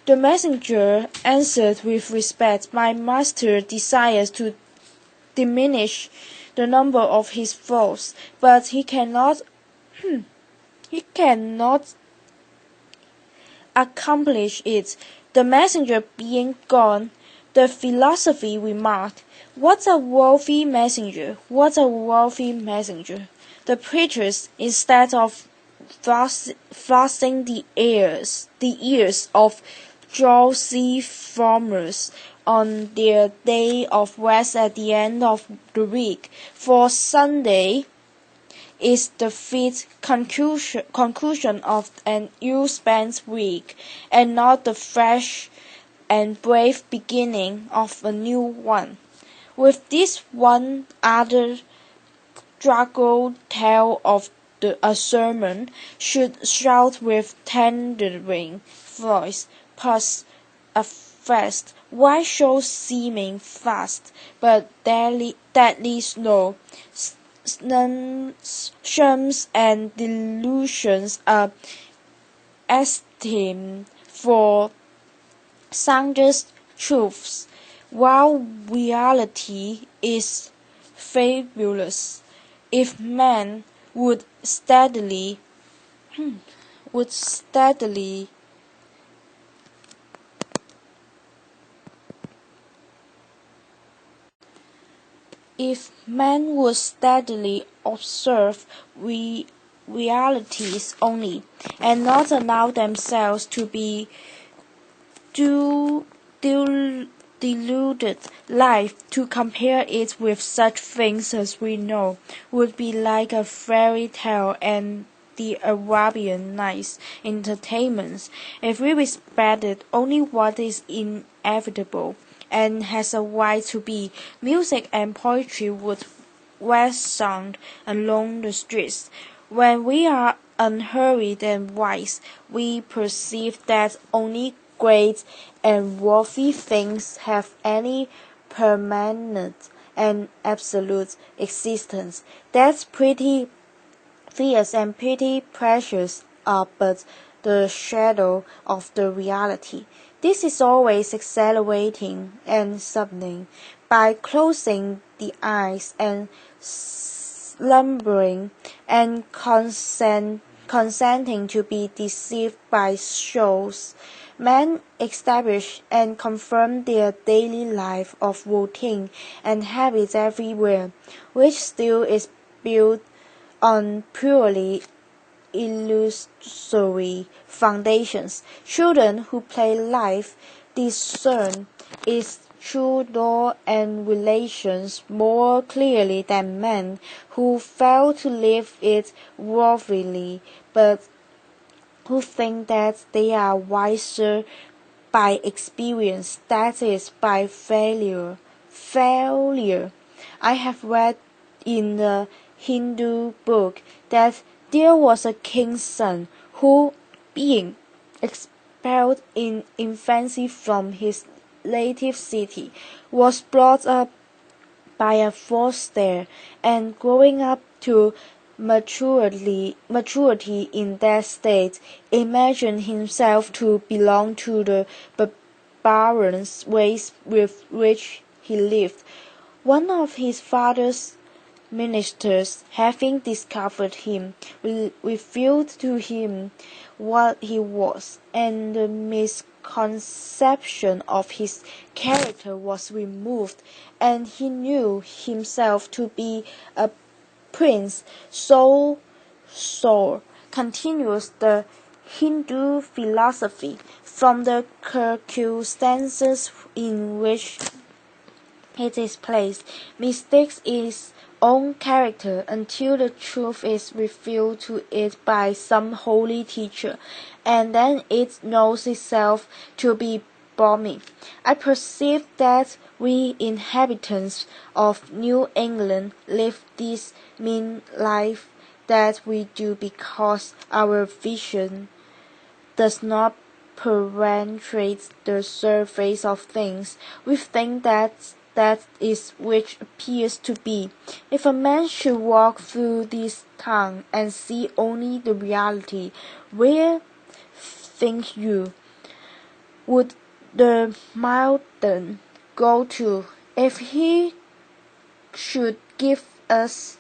The messenger answered with respect: "My master desires to diminish the number of his foes, but he cannot accomplish it." The messenger being gone, the philosopher remarked: "What a worthy messenger! What a worthy messenger!" The preachers, instead of flossing the ears of drowsy farmers on their day of rest at the end of the week, for Sunday is the fit conclusion of an ill-spent week, and not the fresh and brave beginning of a new one. With this one other draggled tale of a sermon, should shout with thundering voice, "Pass a fast, why show seeming fast, but deadly slow? Shams and delusions are esteemed for soundest truths, while reality is fabulous. If man would steadily observe realities only, and not allow themselves to be deluded, life, to compare it with such things as we know, would be like a fairy tale and the Arabian Nights entertainments. If we respected only what is inevitable and has a right to be, music and poetry would resound along the streets. When we are unhurried and wise, we perceive that only great and worthy things have any permanent and absolute existence. That's pretty fierce and pretty precious are but the shadow of the reality. This is always exhilarating and sublime. By closing the eyes and slumbering and consenting to be deceived by shows, men establish and confirm their daily life of routine and habits everywhere, which still is built on purely illusory foundations. Children who play life discern its true law and relations more clearly than men who fail to live it worthily, but who think that they are wiser by experience, that is, by failure. I have read in a Hindu book that there was a king's son who, being expelled in infancy from his native city, was brought up by a foster and growing up to maturity in that state, imagined himself to belong to the barbarous ways with which he lived. One of his father's ministers, having discovered him, revealed to him what he was, and the misconception of his character was removed, and he knew himself to be a prince. So continues the Hindu philosophy from the circumstances in which it is placed, mistakes its own character until the truth is revealed to it by some holy teacher, and then it knows itself to be balmy. I perceive that we inhabitants of New England live this mean life that we do because our vision does not penetrate the surface of things. We think that is which appears to be. If a man should walk through this town and see only the reality, where, think you, would the Malden go to, if he should give us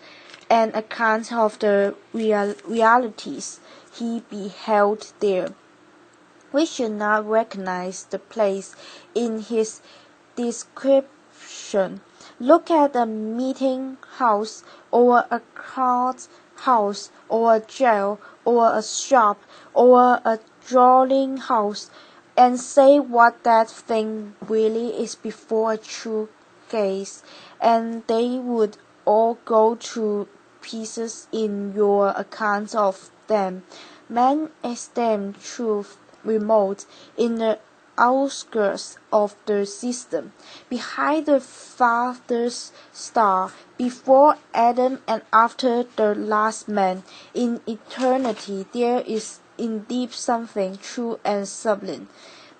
an account of the realities he beheld there? We should not recognize the place in his description. Look at a meeting house, or a court house, or a jail, or a shop, or a dwelling house, and say what that thing really is before a true gaze, and they would all go to pieces in your account of them. Men esteem truth remote, in the outskirts of the system, behind the farthest star, before Adam and after the last man. In eternity there is indeed something true and sublime,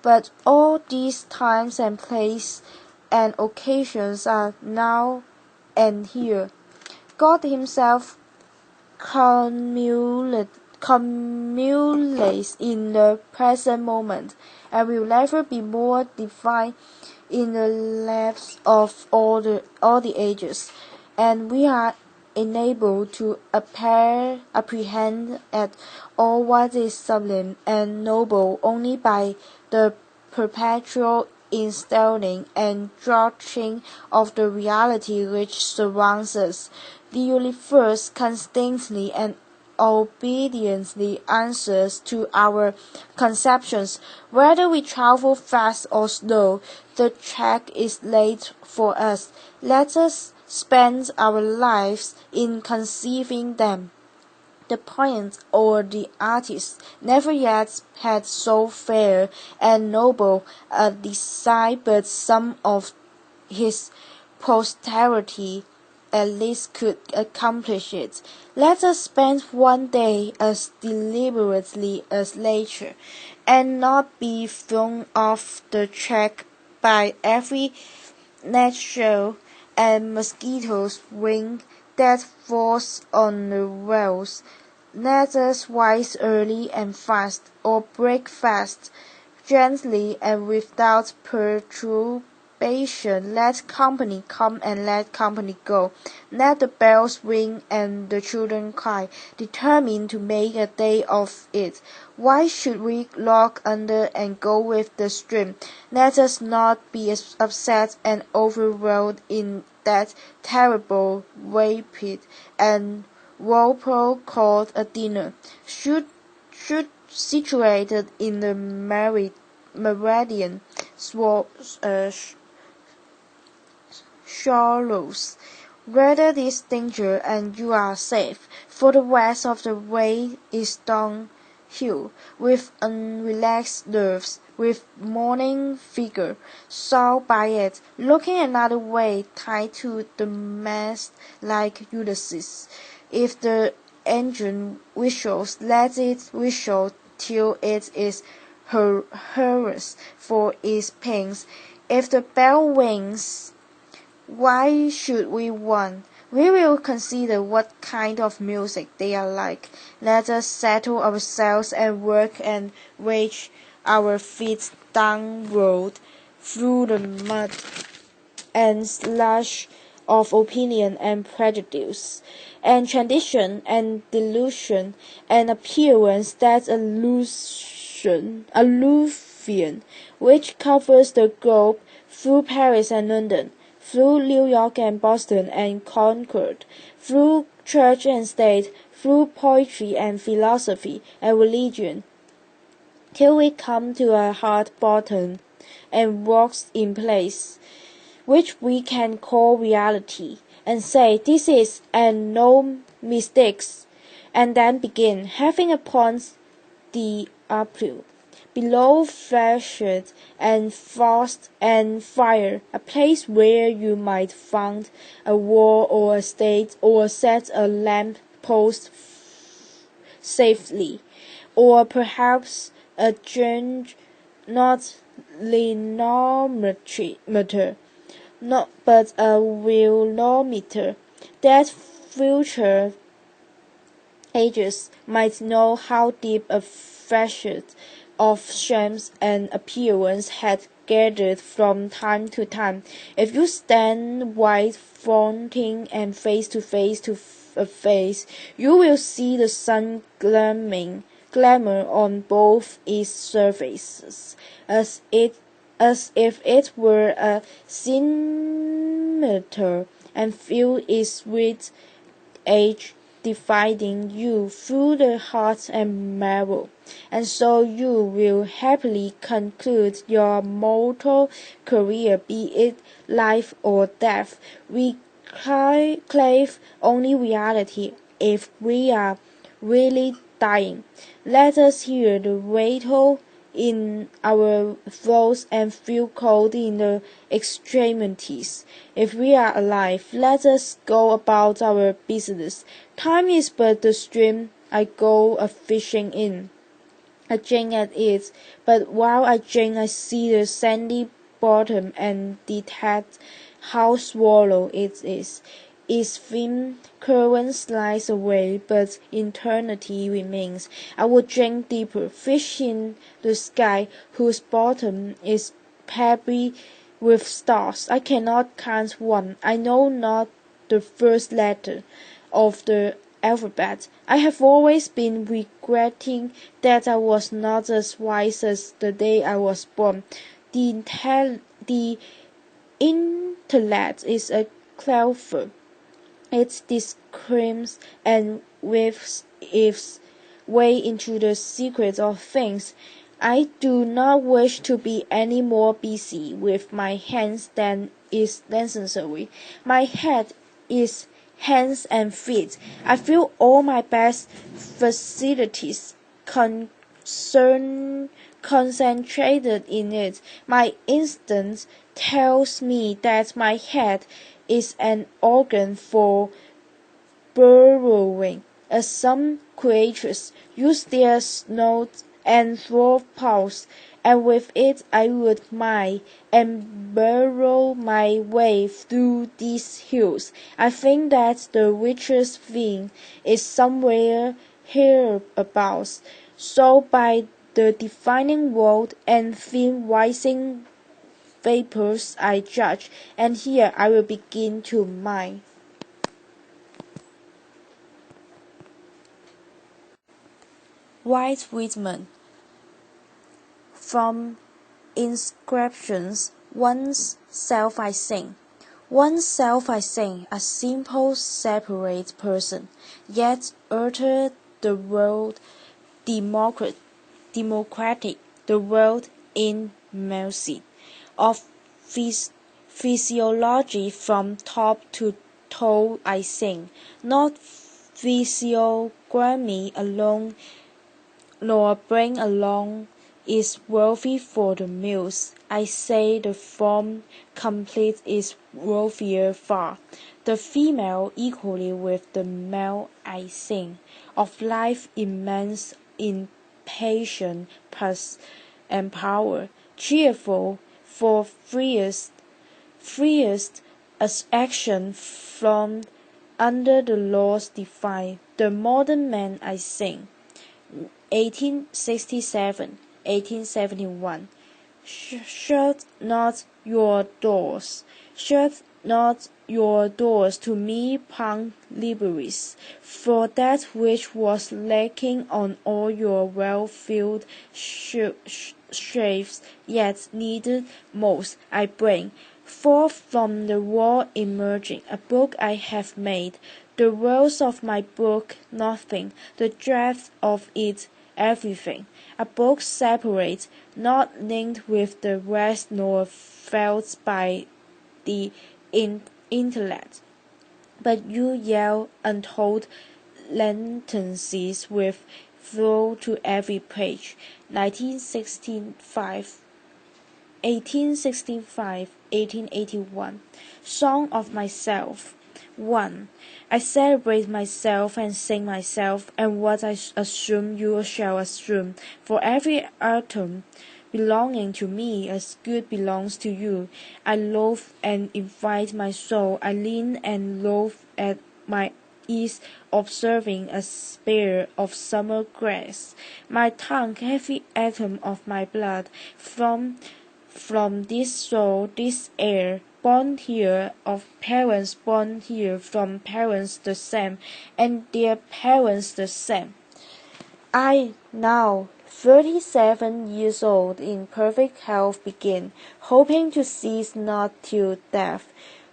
but all these times and places and occasions are now and here. God himself cumulates in the present moment, and will never be more divine in the lapse of all the ages, and we are enabled to apprehend at all what is sublime and noble only by the perpetual instilling and drawing of the reality which surrounds us. The universe constantly and obediently answers to our conceptions. Whether we travel fast or slow, the track is laid for us. Let us spend our lives in conceiving them. The poet or the artist never yet had so fair and noble a design, but some of his posterity at least could accomplish it. Let us spend one day as deliberately as nature, and not be thrown off the track by every natural and mosquito's wing that falls on the wells. Let us rise early and fast, or break fast, gently and without perturbation. Let company come and let company go. Let the bells ring and the children cry, determined to make a day of it. Why should we log under and go with the stream? Let us not be upset and overwhelmed in that terrible rapid and whirlpool called a dinner, should situated in the meridian shallows. Weather this danger and you are safe, for the rest of the way is downhill, with unrelaxed nerves, with morning figure, sold by it, looking another way, tied to the mast like Ulysses. If the engine whistles, let it whistle till it is harassed for its pains. If the bell rings, why should we run? We will consider what kind of music they are like. Let us settle ourselves and work and wage our feet downward through the mud and slush of opinion and prejudice, and tradition and delusion, and appearance that alluvion which covers the globe through Paris and London, through New York and Boston and Concord, through church and state, through poetry and philosophy and religion, till we come to a hard bottom and rocks in place, which we can call reality, and say this is, and no mistakes, and then begin, having upon the uphill, below flashlight and frost and fire, a place where you might find a wall or a state, or set a lamp post safely, or perhaps a change, not lineometer, but a wheelometer, that future ages might know how deep a freshet of shams and appearance had gathered from time to time. If you stand wide fronting and face to face, you will see the sun glamour on both its surfaces, as if it were a scimitar, and feel its sweet edge dividing you through the heart and marrow, and so you will happily conclude your mortal career, be it life or death. We crave only reality if we are really dying. Let us hear the rattle in our throats and feel cold in the extremities. If we are alive, let us go about our business. Time is but the stream I go a-fishing in. I drink at it, but while I drink I see the sandy bottom and detect how swallow it is. Its thin current slides away, but eternity remains. I will drink deeper, fish in the sky, whose bottom is pebbly with stars. I cannot count one. I know not the first letter of the alphabet. I have always been regretting that I was not as wise as the day I was born. The intellect is a clever. It discriminates and weaves its way into the secrets of things. I do not wish to be any more busy with my hands than is necessary. My head is hands and feet. I feel all my best facilities concentrated in it. My instinct tells me that my head is an organ for burrowing, as some creatures use their snout and throw pulse, and with it I would mine and burrow my way through these hills. I think that the richest thing is somewhere hereabouts, so by the defining world and thin rising vapors I judge, and here I will begin to mine. White Whitman. From inscriptions one's self I sing. Oneself I sing, a simple separate person, yet utter the world democratic, the world in mercy. Of physiology from top to toe I sing, not physiognomy alone, nor brain alone is worthy for the muse. I say the form complete is worthier far. The female equally with the male I sing, of life immense in patience, pulse, and power, cheerful for freest as action from under the laws defined. The modern man I sing. 1867, 1871. Shut not your doors. Shut not your doors to me, punk liberis, for that which was lacking on all your well-filled shelves, yet needed most, I bring forth from the wall emerging, a book I have made, the words of my book nothing, the draft of it everything, a book separate, not linked with the rest nor felt by the intellect. But you yell untold latencies with flow to every page. 1965, 1865, 1881. Song of myself. 1. I celebrate myself and sing myself, and what I assume you shall assume. For every atom belonging to me as good belongs to you. I loathe and invite my soul. I lean and loathe at my ease, observing a spear of summer grass. My tongue, every atom of my blood, from this soul, this air, born here of parents born here from parents the same, and their parents the same. I now 37 years old in perfect health begin, hoping to cease not till death,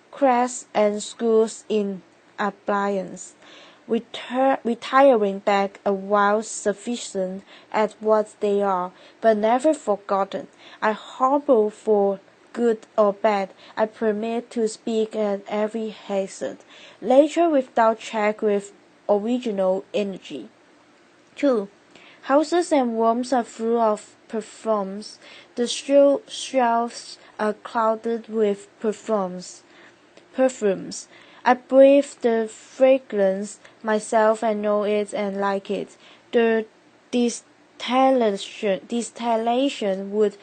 crests and schools in appliance, retiring back a while sufficient at what they are, but never forgotten. I harbor for good or bad, I permit to speak at every hazard. Nature without check with original energy. 2. Houses and rooms are full of perfumes. The shelves are clouded with perfumes. I breathe the fragrance myself and know it and like it. The distillation would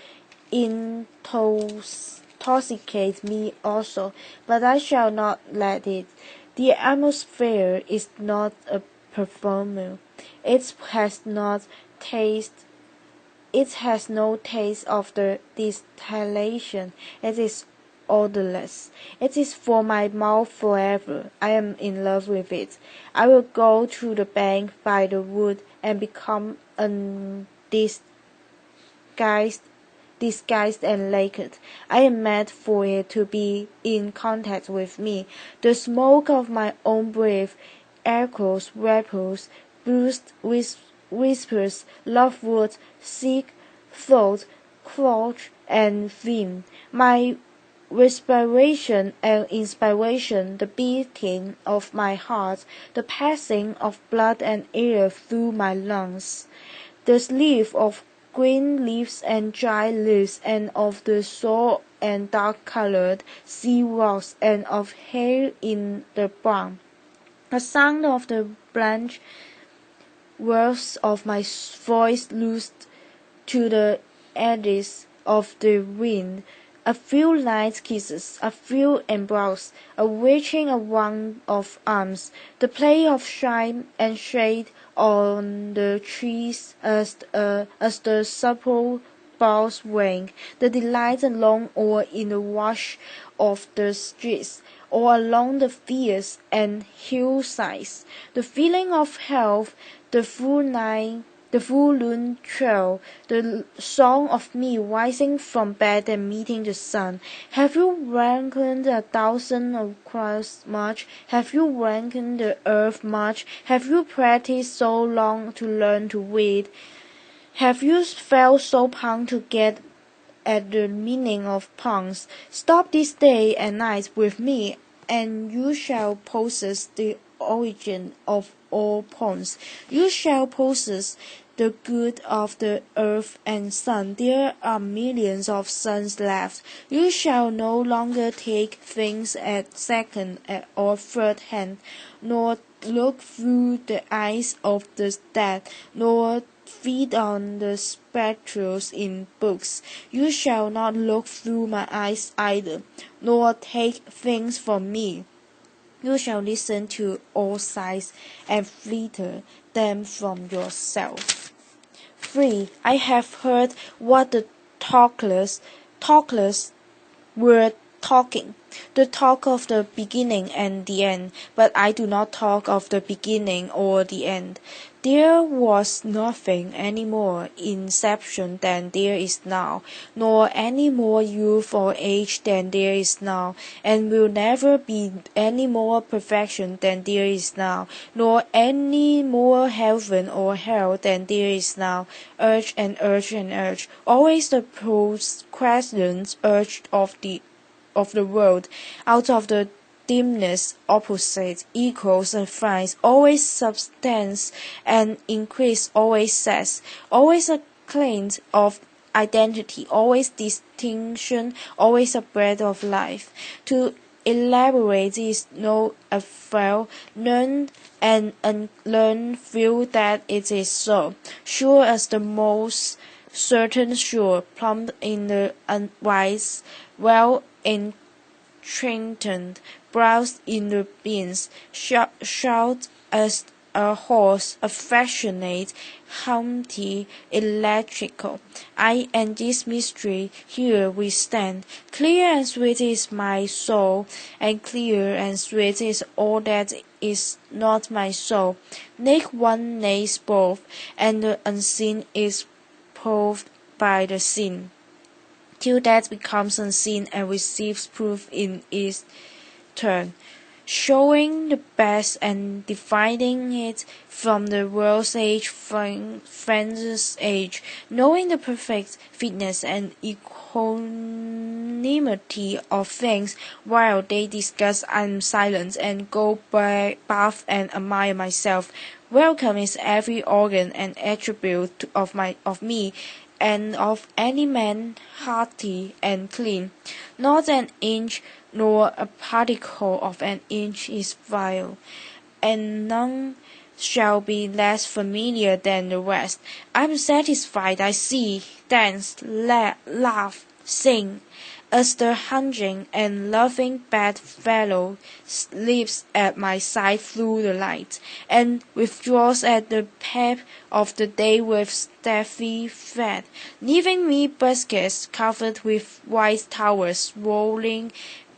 intoxicate me also, but I shall not let it. The atmosphere is not a perfume. It has no taste of the distillation. It is odorless. It is for my mouth forever. I am in love with it. I will go to the bank by the wood and become disguised and naked. I am mad for it to be in contact with me. The smoke of my own breath echoes, ripples, bruised whispers, love would seek, thought, crouch, and vim. My respiration and inspiration, the beating of my heart, the passing of blood and air through my lungs, the sleep of green leaves and dry leaves, and of the salt and dark-colored sea rocks, and of hair in the barn, the sound of the blank words of my voice loosed to the eddies of the wind, a few light kisses, a few embraces, a reaching around of arms, the play of shine and shade on the trees as the supple boughs wing, the delight along or in the wash of the streets, or along the fields and hillsides, the feeling of health, the full night the full moon trail, the song of me rising from bed and meeting the sun. Have you reckoned 1,000 of clouds much? Have you reckoned the earth much? Have you practiced so long to learn to read? Have you felt so pumped to get at the meaning of puns? Stop this day and night with me, and you shall possess the origin of all puns. You shall possess the good of the earth and sun. There are millions of suns left. You shall no longer take things at second or third hand, nor look through the eyes of the dead, nor feed on the spectres in books. You shall not look through my eyes either, nor take things from me. You shall listen to all sighs and filter them from yourself. 3. I have heard what the talkers were talking, the talk of the beginning and the end, but I do not talk of the beginning or the end. There was nothing any more inception than there is now, nor any more youth or age than there is now, and will never be any more perfection than there is now, nor any more heaven or hell than there is now. Urge and urge and urge, always the present urge of the world, out of the dimness, opposite, equals and finds, always substance and increase, always cess, always a claim of identity, always distinction, always a breath of life. To elaborate is no affair, learn and unlearn feel that it is so, sure as the most certain sure, plumb in the unwise, well entreated, browsed in the beans, shout as a horse, affectionate, humpty, electrical. I and this mystery, here we stand. Clear and sweet is my soul, and clear and sweet is all that is not my soul. Naked one nakes both, and the unseen is proved by the seen, till that becomes unseen and receives proof in its turn, showing the best and dividing it from the world's age, friend's age, knowing the perfect fitness and equanimity of things. While they discuss, I am silent and go by bath and admire myself. Welcome is every organ and attribute of me, and of any man hearty and clean. Not an inch nor a particle of an inch is vile, and none shall be less familiar than the rest. I am satisfied, I see, dance, laugh, sing, as the hungering and loving bedfellow sleeps at my side through the night, and withdraws at the peep of the day with stealthy tread, leaving me baskets covered with white towels, rolling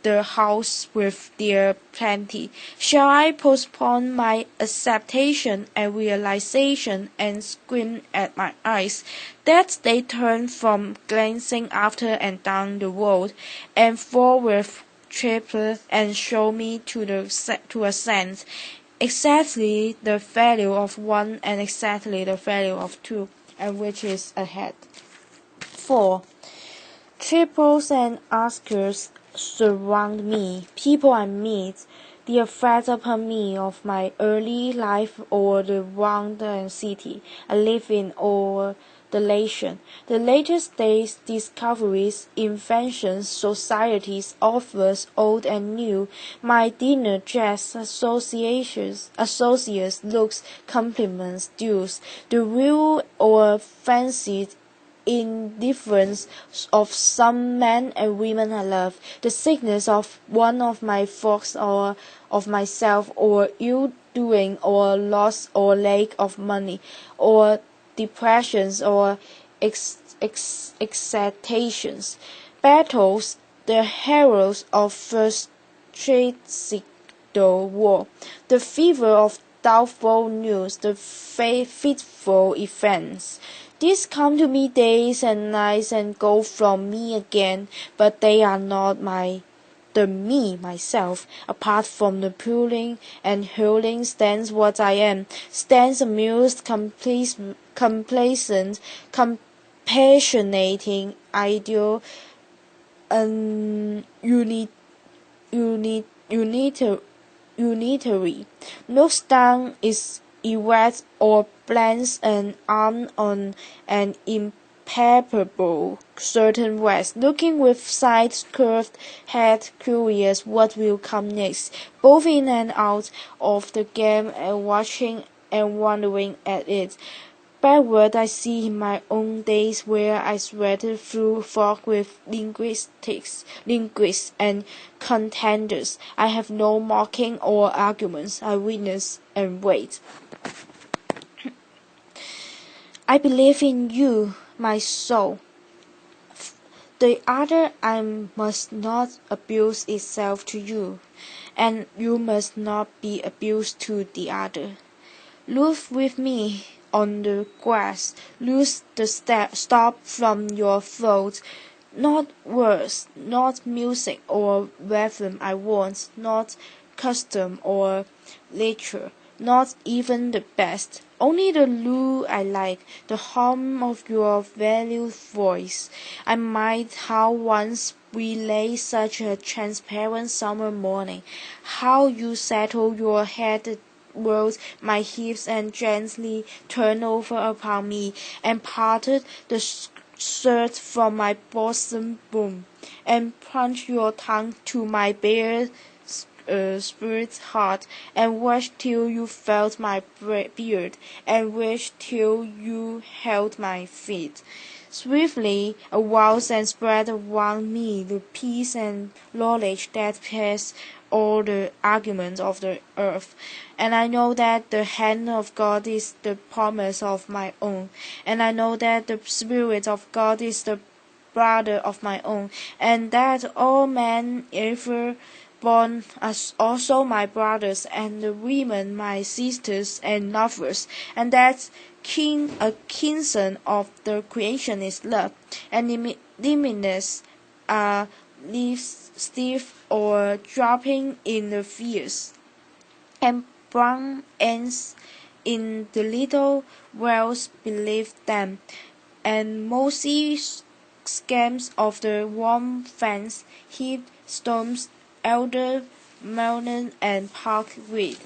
the house with their plenty. Shall I postpone my acceptation and realization and squint at my eyes, that they turn from glancing after and down the road, and forward triple and show me to a sense exactly the value of one and exactly the value of two, and which is ahead. 4. Triples and askers surround me, people I meet, the effect upon me of my early life or the round and city I live in or the nation, the latest days, discoveries, inventions, societies, offers, old and new, my dinner dress, associates, looks, compliments, dues, the real or fancied indifference of some men and women I love, the sickness of one of my folks or of myself, or ill doing or loss or lack of money, or depressions or excitations, battles, the heroes of first War, the fever of doubtful news, the fitful events. These come to me days and nights and go from me again, but they are not the me myself. Apart from the pulling and hurling stands what I am, stands amused, complacent, compassionating, ideal, unitary. Looks down is erect or blends an arm on an impalpable certain west, looking with side-curved head, curious what will come next, both in and out of the game and watching and wondering at it. Backward I see in my own days where I sweated through fog with linguists and contenders. I have no mocking or arguments. I witness and wait. I believe in you, my soul. The other I must not abuse itself to you, and you must not be abused to the other. Loose with me on the grass, loose the stop from your throat. Not words, not music or rhythm I want, not custom or literature, not even the best. Only the lure I like, the hum of your valued voice. I might how once we lay such a transparent summer morning, how you settle your head whirled my hips and gently turned over upon me, and parted the shirt from my bosom boom, and plunged your tongue to my bare spirit's heart, and washed till you felt my beard, and wished till you held my feet. Swiftly a waltz and spread around me the peace and knowledge that pass all the arguments of the earth. And I know that the hand of God is the promise of my own, and I know that the Spirit of God is the brother of my own, and that all men ever born are also my brothers, and the women my sisters and lovers, and that a kinsman of the creation is love, and limitless are leaves stiff or dropping in the fields, and brown ants in the little wells beneath them, and mossy scams of the warm fence, heaped stones, elder, melon, and park weed.